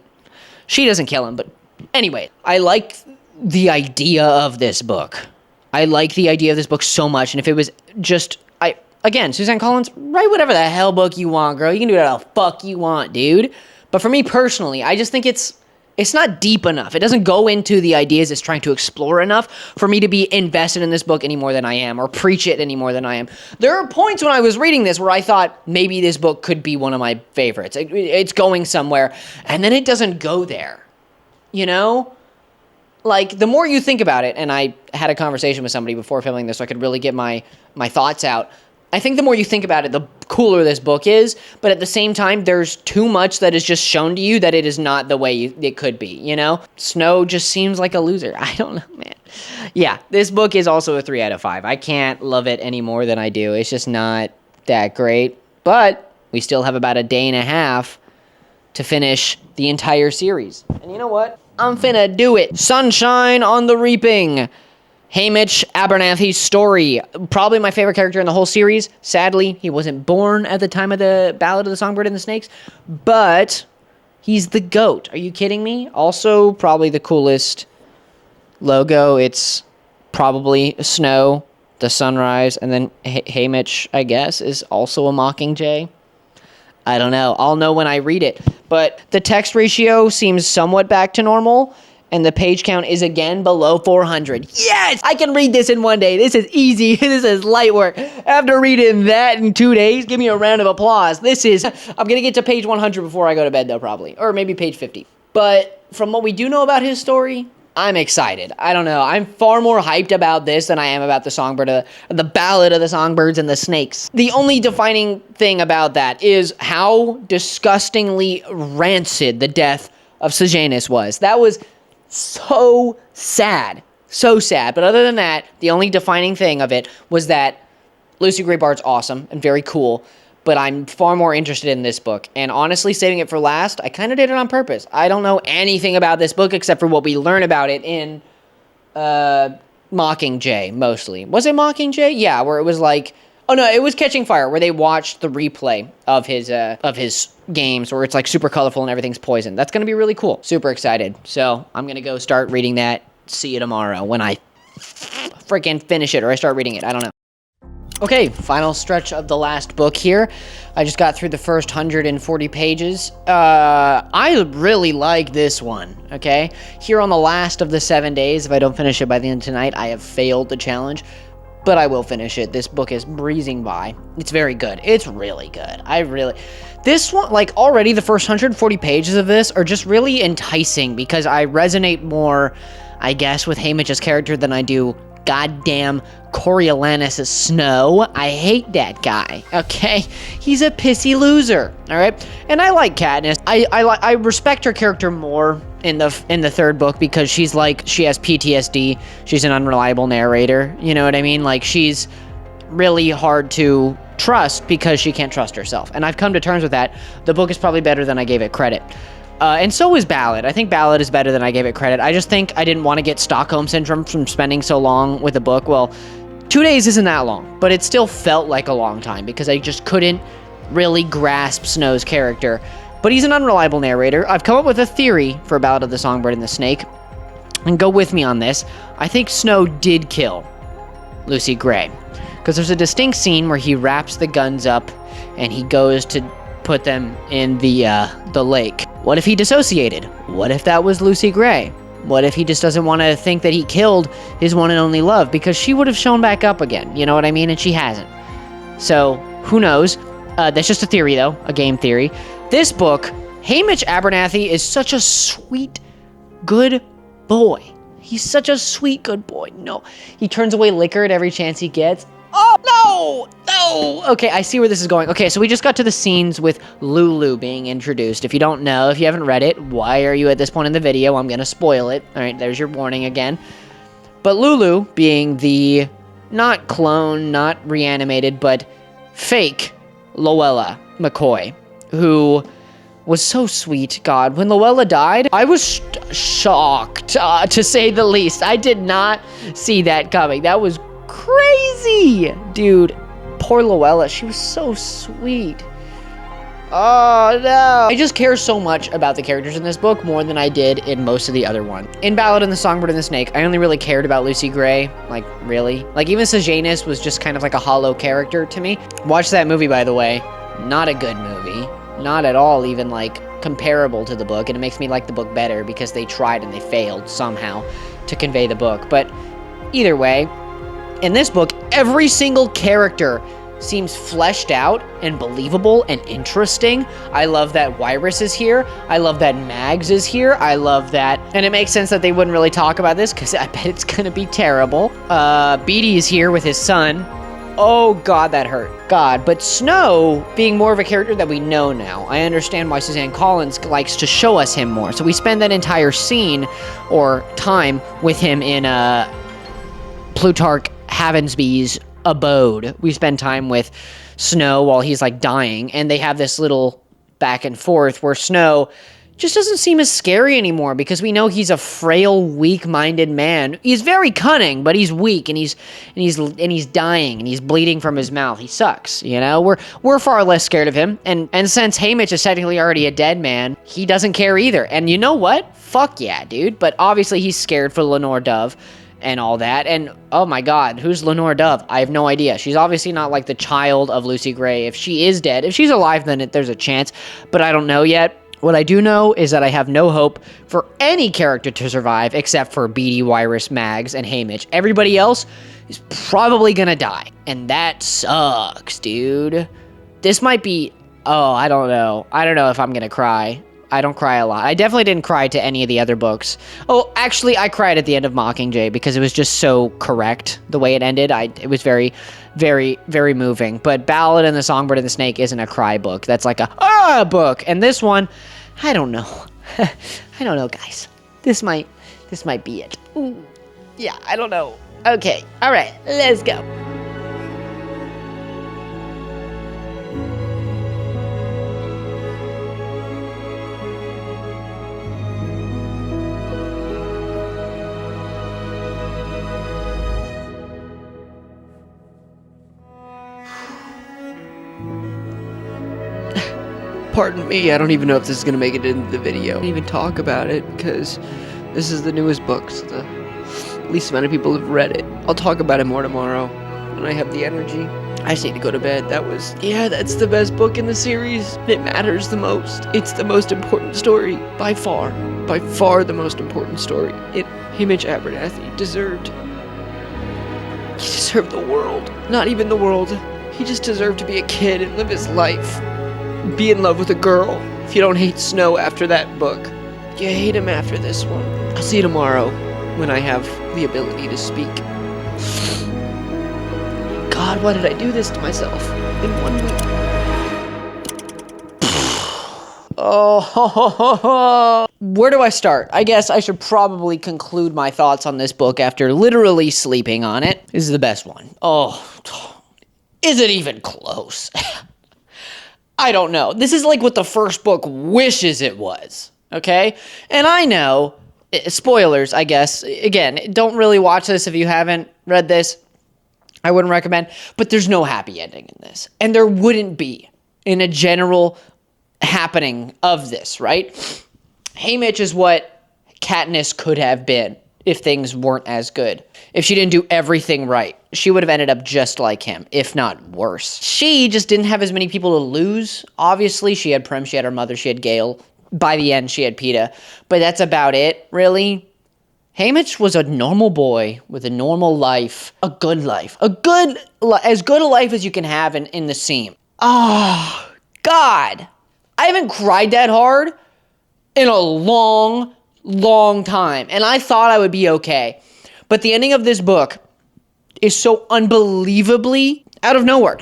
kill him, but anyway. I like the idea of this book. I like the idea of this book so much, and if it was just... Again, Suzanne Collins, write whatever the hell book you want, girl. You can do whatever the fuck you want, dude. But for me personally, I just think it's not deep enough. It doesn't go into the ideas it's trying to explore enough for me to be invested in this book any more than I am, or preach it any more than I am. There are points when I was reading this where I thought maybe this book could be one of my favorites. It's going somewhere, and then it doesn't go there. You know? Like, the more you think about it, and I had a conversation with somebody before filming this so I could really get my thoughts out. I think the more you think about it, the cooler this book is, but at the same time, there's too much that is just shown to you that it is not the way it could be, you know? Snow just seems like a loser. I don't know, man. Yeah, this book is also a 3 out of 5. I can't love it any more than I do. It's just not that great, but we still have about a day and a half to finish the entire series. And you know what? I'm finna do it. Sunshine on the Reaping. Hamish Abernathy's story. Probably my favorite character in the whole series. Sadly, he wasn't born at the time of the Ballad of the Songbird and the Snakes, but he's the GOAT. Are you kidding me? Also, probably the coolest logo. It's probably snow, the sunrise, and then Hamish, I guess, is also a Mockingjay. I don't know. I'll know when I read it. But the text ratio seems somewhat back to normal, and the page count is again below 400. Yes! I can read this in one day. This is easy. This is light work. After reading that in 2 days, give me a round of applause. I'm going to get to page 100 before I go to bed, though, probably. Or maybe page 50. But from what we do know about his story, I'm excited. I don't know. I'm far more hyped about this than I am about the Ballad of the Songbirds and the Snakes. The only defining thing about that is how disgustingly rancid the death of Sejanus was. That was so sad. So sad. But other than that, the only defining thing of it was that Lucy Gray Bard's awesome and very cool, but I'm far more interested in this book. And honestly, saving it for last, I kind of did it on purpose. I don't know anything about this book except for what we learn about it in Mockingjay, mostly. Was it Mockingjay? Yeah, where it was like... Oh, no, it was Catching Fire, where they watched the replay of his games, where it's, like, super colorful and everything's poisoned. That's going to be really cool. Super excited. So I'm going to go start reading that. See you tomorrow when I freaking finish it, or I start reading it. I don't know. Okay, final stretch of the last book here. I just got through the first 140 pages. I really like this one, okay? Here on the last of the 7 days, if I don't finish it by the end of tonight, I have failed the challenge. But I will finish it. This book is breezing by. It's very good. It's really good. This one, like, already the first 140 pages of this are just really enticing because I resonate more, I guess, with Hamish's character than I do goddamn Coriolanus' Snow. I hate that guy, okay? He's a pissy loser, all right? And I like Katniss. I respect her character more in the third book because she has PTSD. She's an unreliable narrator. You know what I mean? Like, she's really hard to trust because she can't trust herself. And I've come to terms with that. The book is probably better than I gave it credit. And so is Ballad. I think Ballad is better than I gave it credit. I just think I didn't want to get Stockholm Syndrome from spending so long with a book. Well, 2 days isn't that long, but it still felt like a long time because I just couldn't really grasp Snow's character. But he's an unreliable narrator. I've come up with a theory for Ballad of the Songbird and the Snake. And go with me on this. I think Snow did kill Lucy Gray. Because there's a distinct scene where he wraps the guns up and he goes to put them in the lake. What if he dissociated? What if that was Lucy Gray? What if he just doesn't want to think that he killed his one and only love? Because she would have shown back up again, you know what I mean? And she hasn't. So, who knows? That's just a theory, though. A game theory. This book, Hamish Abernathy is such a sweet, good boy. He's such a sweet, good boy. No, he turns away liquor at every chance he gets. Oh, no! Okay, I see where this is going. Okay, so we just got to the scenes with Lulu being introduced. If you don't know, if you haven't read it, why are you at this point in the video? I'm gonna spoil it. All right, there's your warning again. But Lulu being the, not clone, not reanimated, but fake Luella McCoy, who was so sweet. God, when Luella died, I was shocked, to say the least. I did not see that coming. That was crazy, dude. Poor Luella, she was so sweet. Oh no. I just care so much about the characters in this book more than I did in most of the other ones. In Ballad and the Songbird and the Snake, I only really cared about Lucy Gray. Like, really? Like, even Sejanus was just kind of like a hollow character to me. Watch that movie, by the way. Not a good movie. Not at all even, like, comparable to the book. And it makes me like the book better because they tried and they failed somehow to convey the book. But either way, in this book, every single character seems fleshed out and believable and interesting. I love that Wyrus is here. I love that Mags is here. I love that. And it makes sense that they wouldn't really talk about this because I bet it's going to be terrible. Beatty is here with his son. Oh, God, that hurt. God, but Snow being more of a character that we know now. I understand why Suzanne Collins likes to show us him more. So we spend that entire scene or time with him in Plutarch Havensby's abode. We spend time with Snow while he's like dying, and they have this little back and forth where Snow just doesn't seem as scary anymore because we know he's a frail, weak-minded man. He's very cunning, but he's weak and he's dying and he's bleeding from his mouth. He sucks, you know? We're far less scared of him. And since Hamish is technically already a dead man, he doesn't care either. And you know what? Fuck yeah, dude. But obviously he's scared for Lenore Dove and all that. And oh my God, who's Lenore Dove? I have no idea. She's obviously not like the child of Lucy Gray. If she is dead, if she's alive, then there's a chance, but I don't know yet. What I do know is that I have no hope for any character to survive except for Beatty, Wyrus, Mags, and Hamish. Everybody else is probably gonna die. And that sucks, dude. This might be, oh, I don't know. I don't know if I'm gonna cry. I don't cry a lot. I definitely didn't cry to any of the other books. Oh, actually, I cried at the end of Mockingjay because it was just so correct the way it ended. It was very, very, very moving. But Ballad and the Songbird and the Snake isn't a cry book. That's like a book. And this one, I don't know. I don't know, guys. This might be it. Ooh, yeah, I don't know. Okay, all right, let's go. Pardon me, I don't even know if this is going to make it into the video. I didn't even talk about it because this is the newest book, so the least amount of people have read it. I'll talk about it more tomorrow when I have the energy. I just need to go to bed. That's the best book in the series. It matters the most. It's the most important story, by far the most important story. Hamish Abernathy deserved the world. Not even the world. He just deserved to be a kid and live his life. Be in love with a girl. If you don't hate Snow after that book, you hate him after this one. I'll see you tomorrow when I have the ability to speak. God, why did I do this to myself in 1 week? Oh, where do I start? I guess I should probably conclude my thoughts on this book after literally sleeping on it. This is the best one. Oh, is it even close? I don't know. This is like what the first book wishes it was, okay? And I know, spoilers, I guess. Again, don't really watch this if you haven't read this. I wouldn't recommend. But there's no happy ending in this. And there wouldn't be in a general happening of this, right? Haymitch is what Katniss could have been if things weren't as good. If she didn't do everything right, she would have ended up just like him, if not worse. She just didn't have as many people to lose. Obviously, she had Prim, she had her mother, she had Gale. By the end, she had Peeta. But that's about it, really. Haymitch was a normal boy with a normal life. A good life. As good a life as you can have in the Seam. Oh, God. I haven't cried that hard in a long, long time. And I thought I would be okay. But the ending of this book is so unbelievably out of nowhere.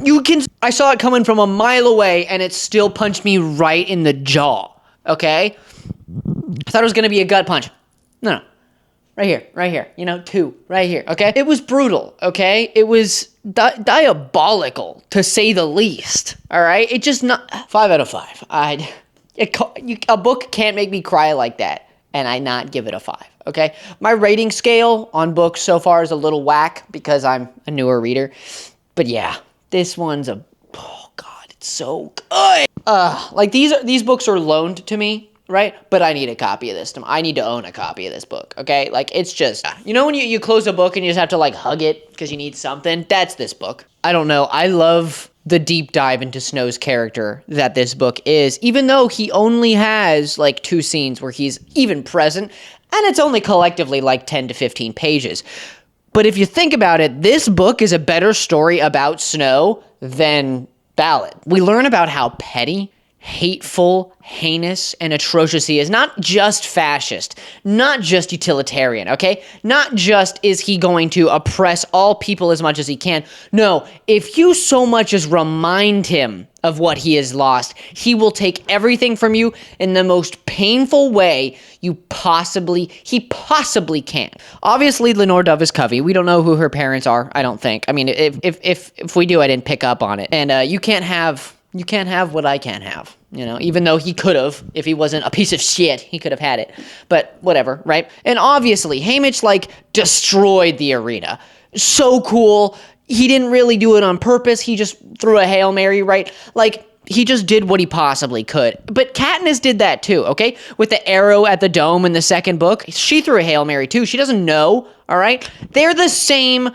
I saw it coming from a mile away and it still punched me right in the jaw. Okay? I thought it was going to be a gut punch. No. Right here. 2. Right here. Okay? It was brutal. Okay? It was diabolical, to say the least. All right? It just not 5 out of 5. A book can't make me cry like that, and I not give it a 5. Okay? My rating scale on books so far is a little whack because I'm a newer reader. But yeah, this one's oh God, it's so good. Like these books are loaned to me, right? But I need a copy of this. I need to own a copy of this book, okay? Like, it's just, when you close a book and you just have to, like, hug it because you need something? That's this book. I don't know. I love the deep dive into Snow's character that this book is, even though he only has, like, 2 scenes where he's even present, and it's only collectively, like, 10 to 15 pages. But if you think about it, this book is a better story about Snow than Ballad. We learn about how petty, hateful, heinous, and atrocious he is. Not just fascist, not just utilitarian, okay? Not just is he going to oppress all people as much as he can. No, if you so much as remind him of what he has lost, he will take everything from you in the most painful way he possibly can. Obviously, Lenore Dove is Covey. We don't know who her parents are, I don't think. I mean, if we do, I didn't pick up on it. And you can't have what I can't have, even though he could have. If he wasn't a piece of shit, he could have had it. But whatever, right? And obviously, Haymitch, destroyed the arena. So cool. He didn't really do it on purpose. He just threw a Hail Mary, right? He just did what he possibly could. But Katniss did that too, okay? With the arrow at the dome in the second book, she threw a Hail Mary too. She doesn't know, all right? They're the same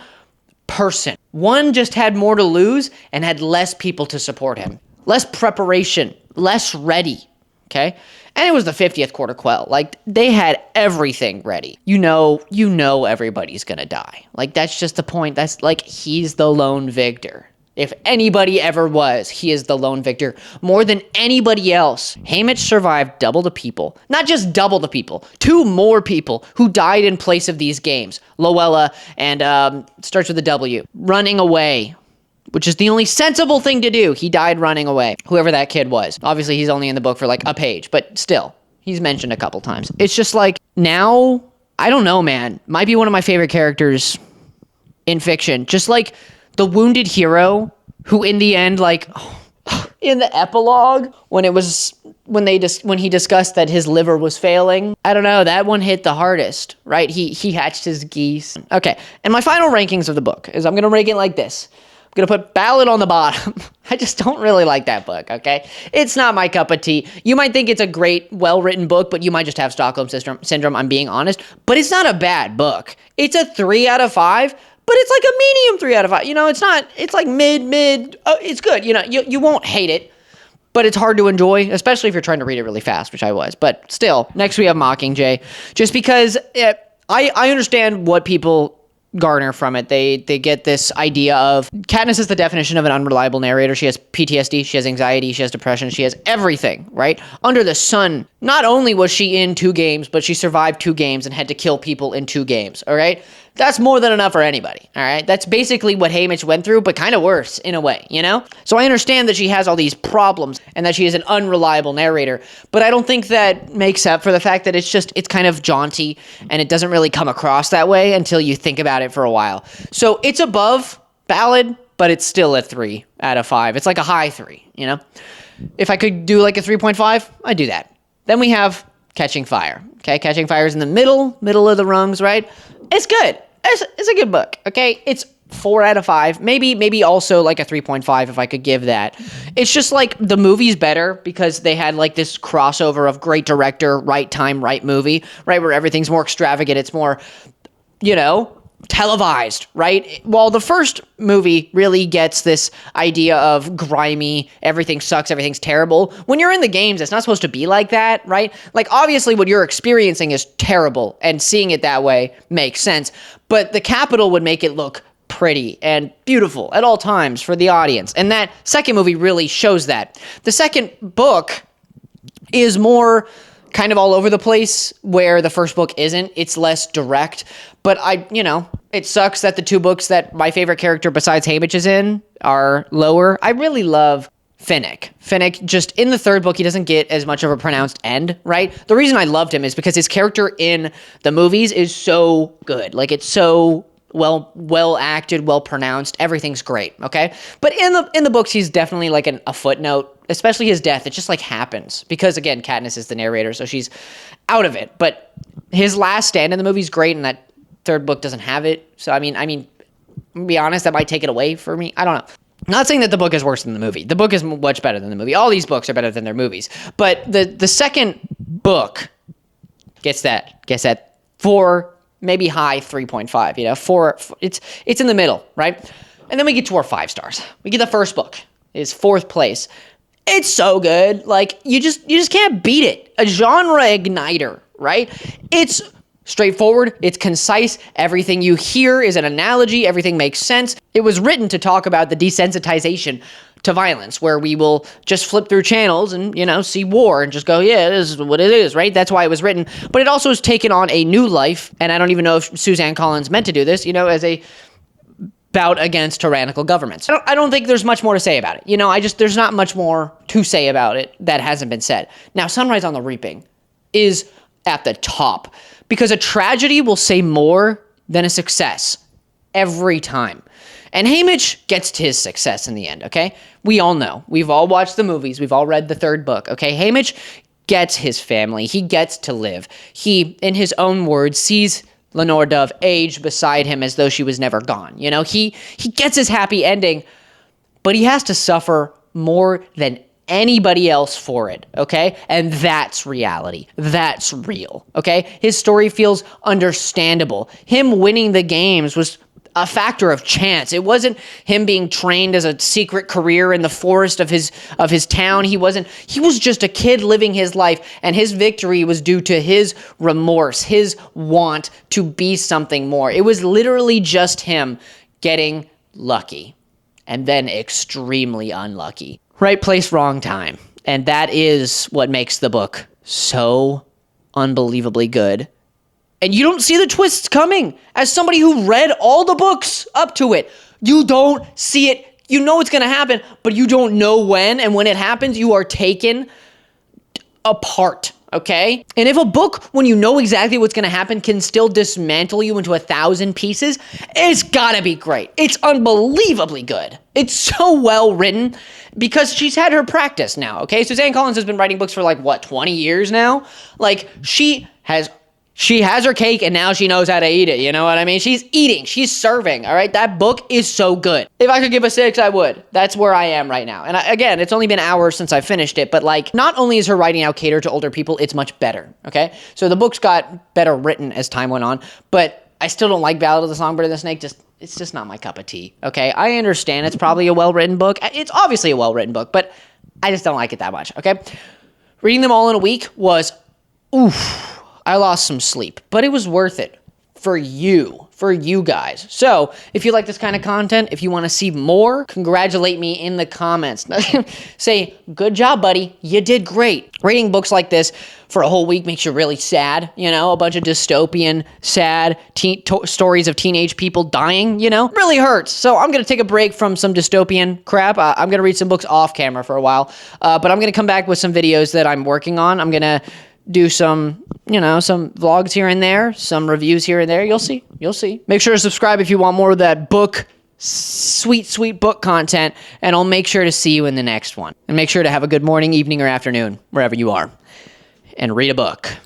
person. One just had more to lose and had less people to support him. Less preparation, less ready, okay? And it was the 50th Quarter Quell. They had everything ready. You know everybody's gonna die. That's just the point. That's he's the lone victor. If anybody ever was, he is the lone victor. More than anybody else, Haymitch survived double the people. Not just double the people, 2 more people who died in place of these games. Luella and, starts with a W. Running away, which is the only sensible thing to do. He died running away. Whoever that kid was. Obviously, he's only in the book for a page, but still, he's mentioned a couple times. It's just now, I don't know, man. Might be one of my favorite characters in fiction. Just the wounded hero who in the end, in the epilogue, when he discussed that his liver was failing, I don't know, that one hit the hardest, right? He hatched his geese. Okay, and my final rankings of the book is I'm going to rank it like this. I'm going to put Ballad on the bottom. I just don't really like that book, okay? It's not my cup of tea. You might think it's a great, well-written book, but you might just have Stockholm Syndrome, I'm being honest. But it's not a bad book. It's a 3 out of 5, but it's a medium 3 out of 5. It's mid. Oh, it's good. You won't hate it, but it's hard to enjoy, especially if you're trying to read it really fast, which I was. But still, next we have Mockingjay. Just because I understand what people garner from it. They get this idea of Katniss is the definition of an unreliable narrator. She has PTSD, she has anxiety, she has depression, she has everything, right? Under the sun. Not only was she in 2 games, but she survived 2 games and had to kill people in 2 games, all right? That's more than enough for anybody, all right? That's basically what Haymitch went through, but kind of worse in a way, you know? So I understand that she has all these problems and that she is an unreliable narrator, but I don't think that makes up for the fact that it's kind of jaunty and it doesn't really come across that way until you think about it for a while. So it's above Ballad, but it's still a 3 out of 5. It's like a high 3, you know? If I could do like a 3.5, I'd do that. Then we have Catching Fire, okay? Catching Fire is in the middle of the rungs, right? It's good. It's a good book, okay? It's 4 out of 5. Maybe also like a 3.5 if I could give that. It's just like the movie's better because they had like this crossover of great director, right time, right movie, right? Where everything's more extravagant. It's more, you know, televised, right? While the first movie really gets this idea of grimy, everything sucks, everything's terrible. When you're in the games, it's not supposed to be like that, right? Like, obviously, what you're experiencing is terrible, and seeing it that way makes sense. But the capital would make it look pretty and beautiful at all times for the audience. And that second movie really shows that. The second book is more kind of all over the place where the first book isn't. It's less direct, but it sucks that the 2 books that my favorite character besides Haymitch is in are lower. I really love Finnick. Finnick, just in the 3rd book, he doesn't get as much of a pronounced end, right? The reason I loved him is because his character in the movies is so good. Like, it's so well acted, well pronounced. Everything's great, okay? But in the books, he's definitely like a footnote. Especially his death, it just like happens because, again, Katniss is the narrator, so she's out of it. But his last stand in the movie is great, and that 3rd book doesn't have it. So I mean, to be honest, that might take it away for me. I don't know. I'm not saying that the book is worse than the movie. The book is much better than the movie. All these books are better than their movies. But the second book gets that 4, maybe high 3.5. You know, 4. It's in the middle, right? And then we get to our 5 stars. We get the first book is 4th place. It's so good. Like, you just can't beat it. A genre igniter, right? It's straightforward. It's concise. Everything you hear is an analogy. Everything makes sense. It was written to talk about the desensitization to violence, where we will just flip through channels and, see war and just go, yeah, this is what it is, right? That's why it was written. But it also has taken on a new life, and I don't even know if Suzanne Collins meant to do this, as a bout against tyrannical governments. I don't think there's much more to say about it. There's not much more to say about it that hasn't been said. Now, Sunrise on the Reaping is at the top because a tragedy will say more than a success every time. And Haymitch gets to his success in the end, okay? We all know. We've all watched the movies. We've all read the 3rd book, okay? Haymitch gets his family. He gets to live. He, in his own words, sees Lenore Dove age beside him as though she was never gone. He gets his happy ending, but he has to suffer more than anybody else for it, okay? And that's reality. That's real, okay? His story feels understandable. Him winning the games was a factor of chance. It wasn't him being trained as a secret career in the forest of his town. He was just a kid living his life, and his victory was due to his remorse, his want to be something more. It was literally just him getting lucky and then extremely unlucky. Right place, wrong time. And that is what makes the book so unbelievably good. And you don't see the twists coming. As somebody who read all the books up to it, you don't see it. You know it's going to happen, but you don't know when. And when it happens, you are taken apart, okay? And if a book, when you know exactly what's going to happen, can still dismantle you into 1,000 pieces, it's got to be great. It's unbelievably good. It's so well written because she's had her practice now, okay? Suzanne Collins has been writing books for 20 years now? She has her cake and now she knows how to eat it. You know what I mean? She's eating. She's serving. All right. That book is so good. If I could give a 6, I would. That's where I am right now. And again, it's only been hours since I finished it, but not only is her writing now catered to older people, it's much better. Okay. So the books got better written as time went on, but I still don't like Ballad of the Songbird and the Snake. It's just not my cup of tea. Okay. I understand it's probably a well-written book. It's obviously a well-written book, but I just don't like it that much. Okay. Reading them all in a week was, I lost some sleep, but it was worth it for you, for you guys. So if you like this kind of content, if you want to see more, congratulate me in the comments. Say, good job, buddy. You did great. Reading books like this for a whole week makes you really sad, you know, a bunch of dystopian, sad stories of teenage people dying, you know, really hurts. So I'm going to take a break from some dystopian crap. I'm going to read some books off camera for a while, but I'm going to come back with some videos that I'm working on. I'm going to do some, you know, some vlogs here and there, some reviews here and there. You'll see. You'll see. Make sure to subscribe if you want more of that book, sweet book content, and I'll make sure to see you in the next one. And make sure to have a good morning, evening, or afternoon, wherever you are, and read a book.